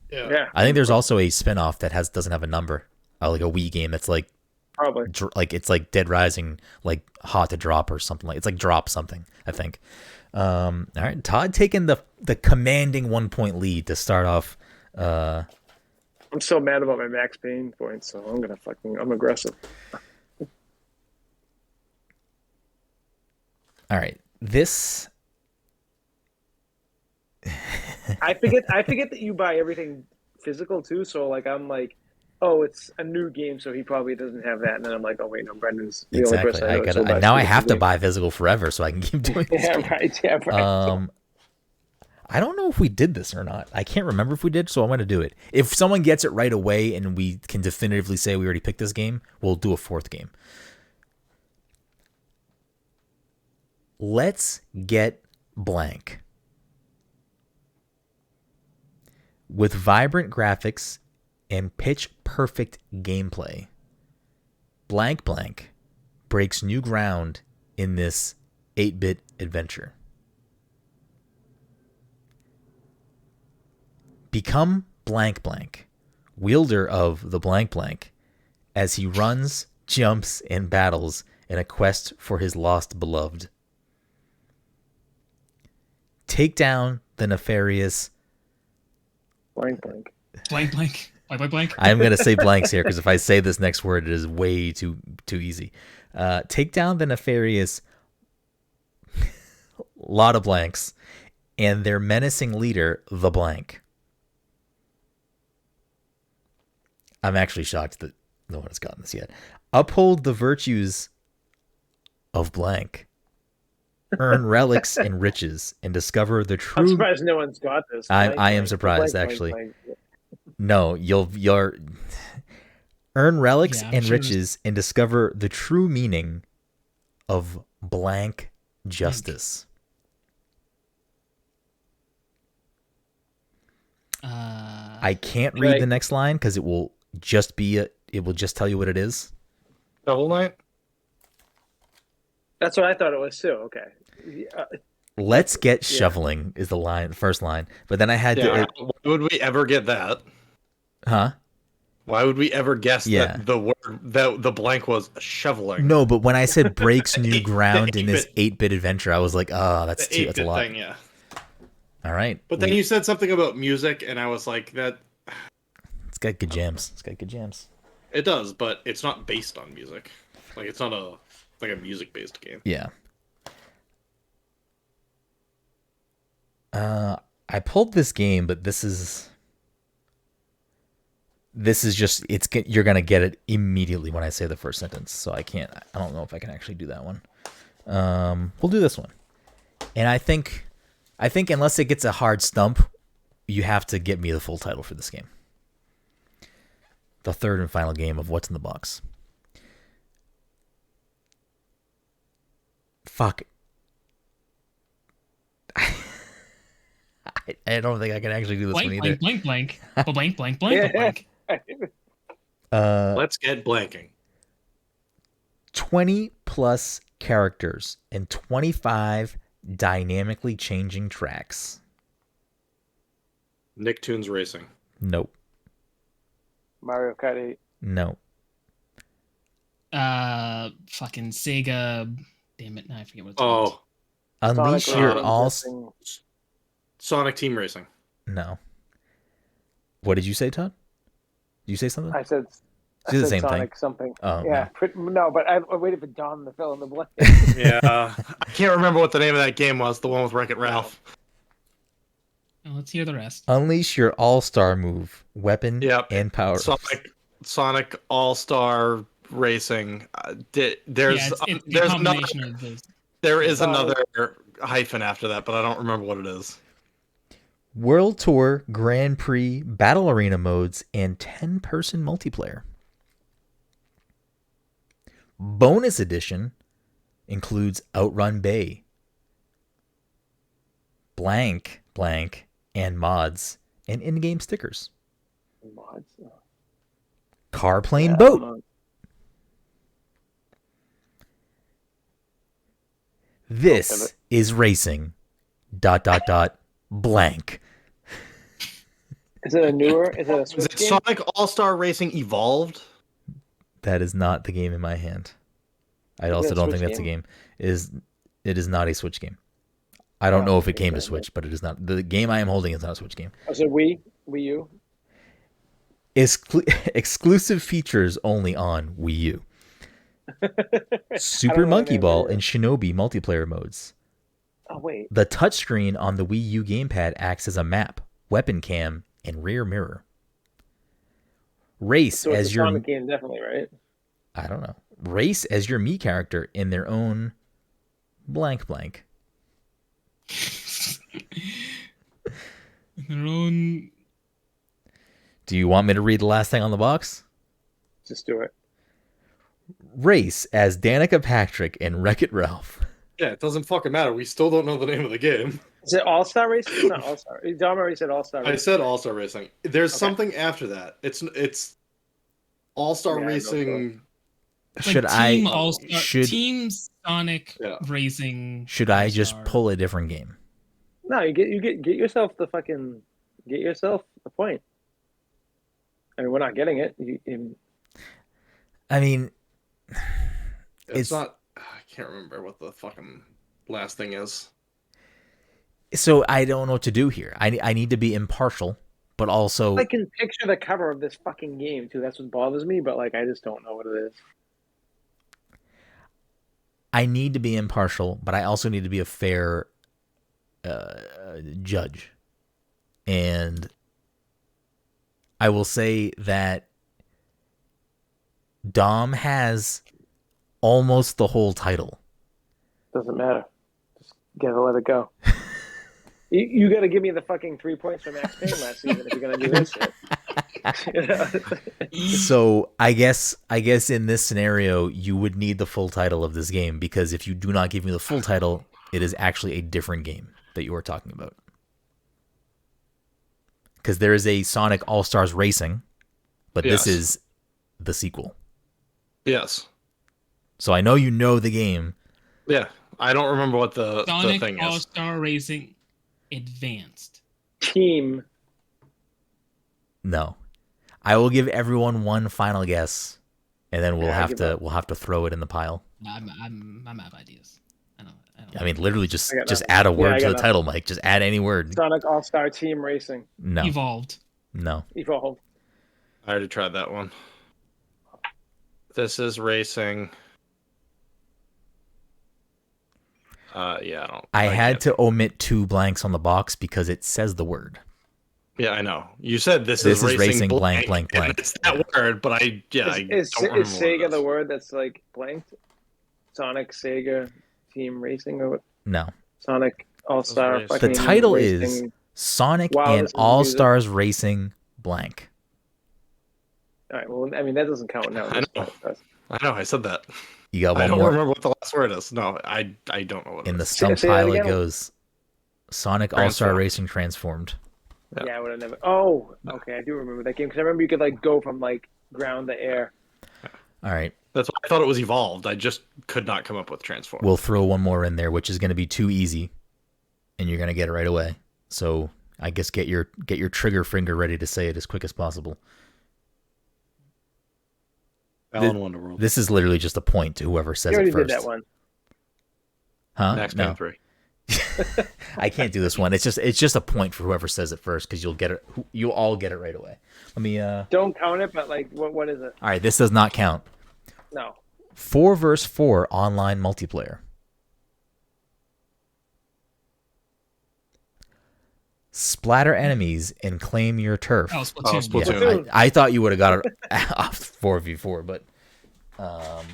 Yeah.
I think there's also a spin-off that doesn't have a number. Like a Wii game that's like
probably
like it's like Dead Rising, like Hot to Drop or something. It's like Drop something, I think. All right, Todd taking the commanding 1-point lead to start off.
I'm so mad about my max pain points, so I'm aggressive.
All right, this.
I forget that you buy everything physical too. So like I'm like, oh, it's a new game, so he probably doesn't have that. And then I'm like, oh wait, no, Brendan's the only person I know.
Now I have to buy physical forever so I can keep doing this.
Yeah, right.
I don't know if we did this or not. I can't remember if we did, so I'm going to do it. If someone gets it right away and we can definitively say we already picked this game, we'll do a fourth game. Let's get blank. With vibrant graphics and pitch-perfect gameplay, blank blank breaks new ground in this 8-bit adventure. Become blank blank, wielder of the blank blank, as he runs, jumps, and battles in a quest for his lost beloved. Take down the nefarious
Blank blank.
Blank, blank. Blank, blank, blank.
I'm going to say blanks here because if I say this next word, it is way too easy. Take down the nefarious lot of blanks and their menacing leader, the blank. I'm actually shocked that no one has gotten this yet. Uphold the virtues of blank. Earn relics and riches and discover the true.
I'm surprised no one's got this.
I am surprised actually. No, you're earn relics and
sure
riches and discover the true meaning of blank justice. I can't read the next line because it will just tell you what it is.
Shovel Knight?
That's what I thought it was too. Okay.
Let's get shoveling is the first line. But then I had to.
Why would we ever get that?
Huh?
Why would we ever guess that the word that the blank was shoveling?
No, but when I said breaks new ground in this 8-bit adventure, I was like, that's a lot.
Thing, yeah.
All right.
But then you said something about music, and I was like, that.
It's got good jams.
It does, but it's not based on music. Like it's not a music-based game.
Yeah. I pulled this game, but this is just you're gonna get it immediately when I say the first sentence. So I don't know if I can actually do that one. We'll do this one, and I think unless it gets a hard stump, you have to get me the full title for this game. The third and final game of What's in the Box. Fuck. I don't think I can actually do this one either.
Blank, blank, blank, blank, blank, blank.
Let's get blanking.
20 plus characters and 25 dynamically changing tracks.
Nicktoons Racing.
Nope.
Mario Kart 8.
No.
Fucking Sega. Damn it! Now I forget what it's called.
Unleash your all.
Sonic Team Racing.
No. What did you say, Todd? Did you say something?
I said
the same
Sonic
thing.
Something.
Oh,
yeah. No, but I waited for Don to fill in the blank.
Yeah. I can't remember what the name of that game was. The one with Wreck-It Ralph.
Well, let's hear the rest.
Unleash your all-star move, weapon, and power.
Sonic All-Star Racing. There is another hyphen after that, but I don't remember what it is.
World Tour, Grand Prix, Battle Arena modes, and 10-person multiplayer. Bonus edition includes Outrun Bay, blank, and mods, and in-game stickers.
Mods?
Car, plane, boat. This is racing. ... blank.
Is it a newer? Is it a Switch game?
Sonic All-Star Racing Evolved?
That is not the game in my hand. I also don't think that's a game. It is not a Switch game. I don't know if it came to Switch, but it is not. The game I am holding is not a Switch game.
Is it Wii U?
Exclusive features only on Wii U. Super Monkey Ball and Shinobi multiplayer modes.
Oh, wait.
The touchscreen on the Wii U gamepad acts as a map, weapon cam, and rear mirror. Race
so
as
it's a
your
Sonic game, definitely, right?
I don't know. Race as your Mii character in their own blank.
Their own.
Do you want me to read the last thing on the box?
Just do it.
Race as Danica Patrick in Wreck-It Ralph.
Yeah, it doesn't fucking matter. We still don't know the name of the game.
Is it All-Star Racing? It's not All-Star. Dom already said All-Star Racing.
I said All-Star Racing. There's
Okay.
something after that. It's All-Star
Yeah,
Racing.
Should
Team
I
All-Star,
should
Team Sonic
Yeah.
Racing.
should I just
All-Star.
pull a different game?
No, you get yourself the point. I mean, we're not getting it.
I mean,
It's not. I can't remember what the fucking last thing is.
so I don't know what to do here. I need to be impartial, but also
I can picture the cover of this fucking game too. That's what bothers me. But like, I just don't know what it is.
I need to be impartial, but I also need to be a fair judge. And I will say that Dom has almost the whole title.
Doesn't matter. Just gotta let it go. You got to give me the fucking 3 points from Max Payne last season if you're gonna do this shit.
So I guess in this scenario you would need the full title of this game, because if you do not give me the full title, it is actually a different game that you are talking about. Because there is a Sonic All-Stars Racing, but this
Yes.
is the sequel.
Yes.
So I know you know the game.
Yeah. I don't remember what the
Sonic
thing is.
All-Star Racing Advanced.
Team.
No. I will give everyone one final guess, and then we'll
Yeah, I
have
give
to
up.
throw it in the pile.
I'm out of ideas. I don't.
I mean, literally just
I got nothing.
add a
Yeah,
word
I
to
got
the
nothing.
title, Mike. Just add any word.
Sonic All-Star Team Racing.
No.
Evolved.
No.
Evolved.
I already tried that one. This is racing. Yeah, I don't.
I had
can't-
to omit 2 blanks on the box because it says the word.
Yeah, I know. You said this
This
is
is racing blank, blank,
and
blank.
It's that word, but I
Is
don't remember what
Sega
it
the
is.
word that's like blanked? Sonic Sega Team Racing or what?
No.
Sonic All-Star
Racing.
fucking
The title
racing.
is Sonic
Wow,
and
this is
All-Stars Racing blank.
All right, well, I mean, that doesn't count now.
I know. I know. I said that.
You got
I
one
don't
more.
remember what the last word is. No, I don't know what it
In the
is.
stump
say that
pile it
again.
goes. Sonic All-Star
Transformed.
Racing Transformed.
Yeah, I would have never. Oh, okay, I do remember that game because I remember you could like go from like ground to air.
All right.
That's why I thought it was evolved. I just could not come up with transform.
We'll throw one more in there, which is going to be too easy, and you're going to get it right away. So I guess get your trigger finger ready to say it as quick as possible.
Alan Wonderworld.
This is literally just a point to whoever says
You already
it first.
did that one.
Huh?
Max
No.
Payne 3.
I can't do this one. It's just a point for whoever says it first, because you'll get it. You'll all get it right away. Let me.
Don't count it, but like, what is it?
All right, this does not count.
No.
4 vs 4 online multiplayer. Splatter enemies and claim your turf.
Oh, Splatoon.
Oh, Splatoon.
Yeah, I thought you would have got it off 4v4, but all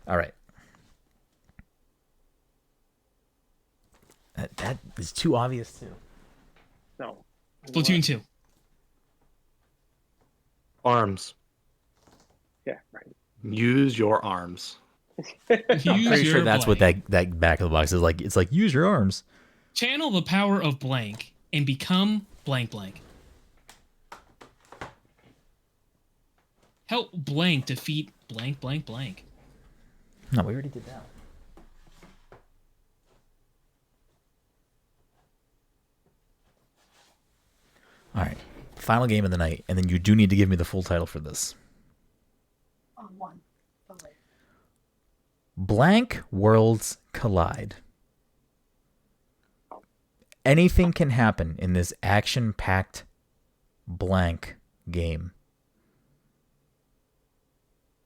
right. That is too obvious too.
No.
Splatoon 2.
Arms.
Yeah, right.
Use your arms.
I'm pretty sure that's what
blank.
that back of the box is like. It's like, use your arms.
Channel the power of blank and become blank blank. Help blank defeat blank blank blank.
No, we already did that. All right, final game of the night, and then you do need to give me the full title for this.
One.
Blank worlds collide. Anything can happen in this action-packed blank game.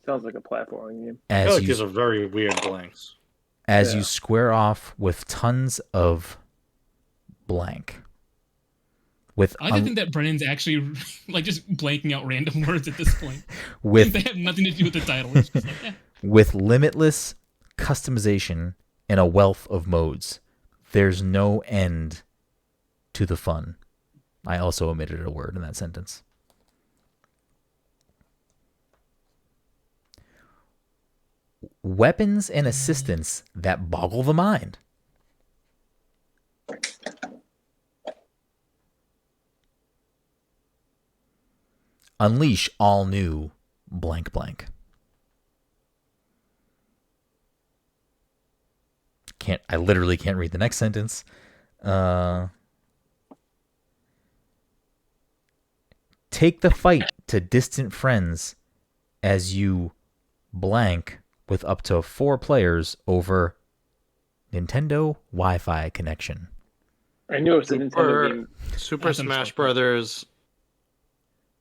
Sounds like a platforming game.
I feel
As
like
you
these are very weird blanks.
as
Yeah.
you square off with tons of blank. With
I like to think that Brennan's actually like just blanking out random words at this point.
with
They have nothing to do with the title. It's just like,
with limitless customization and a wealth of modes. There's no end to the fun. I also omitted a word in that sentence. Weapons and assistants that boggle the mind. Unleash all new blank blank. I literally can't read the next sentence. Take the fight to distant friends as you blank with up to 4 players over Nintendo Wi-Fi connection.
I knew it was a Nintendo game.
Super Smash Brothers.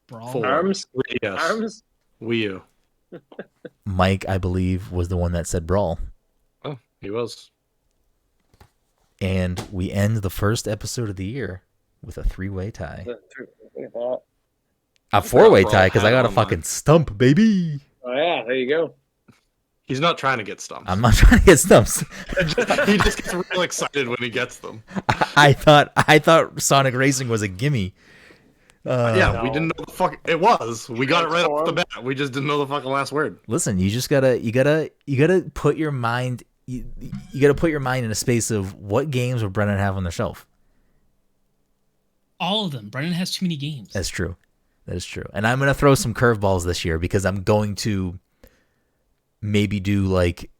Brawl.
4.
Arms?
Yes.
Arms?
Wii U.
Mike, I believe, was the one that said Brawl.
Oh, he was.
And we end the first episode of the year with a 3-way tie. A 4-way tie, because I got a fucking stump, baby.
Oh, yeah, there you go.
He's not trying to get stumps.
I'm not trying to get stumps.
He just gets real excited when he gets them.
I thought Sonic Racing was a gimme.
Yeah, we didn't know the fuck it was. We got it right off the bat. We just didn't know the fucking last word.
Listen, you just gotta put your mind. You gotta put your mind in a space of what games would Brenden have on the shelf.
All of them. Brenden has too many games.
That's true. That is true. And I'm gonna throw some curveballs this year because I'm going to maybe do like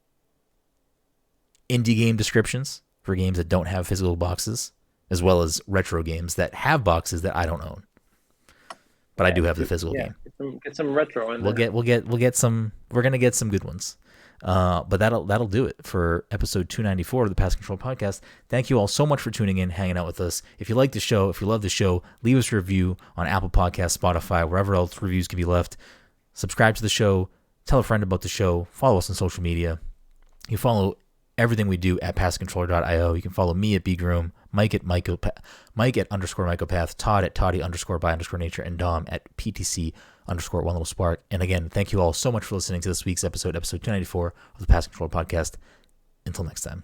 indie game descriptions for games that don't have physical boxes, as well as retro games that have boxes that I don't own. But I do have the physical game.
Get some retro in
there. We'll get some. We're gonna get some good ones. But that'll do it for episode 294 of the Pass Control Podcast. Thank you all so much for tuning in, hanging out with us. If you like the show, if you love the show, leave us a review on Apple Podcasts, Spotify, wherever else reviews can be left. Subscribe to the show. Tell a friend about the show. Follow us on social media. You follow everything we do at passcontroller.io. You can follow me at bgroom, Mike at _Mycopath, Todd at Toddy_by_nature, and Dom at PTC_one little spark. And again, thank you all so much for listening to this week's episode 294 of the Pass Controller Podcast. Until next time.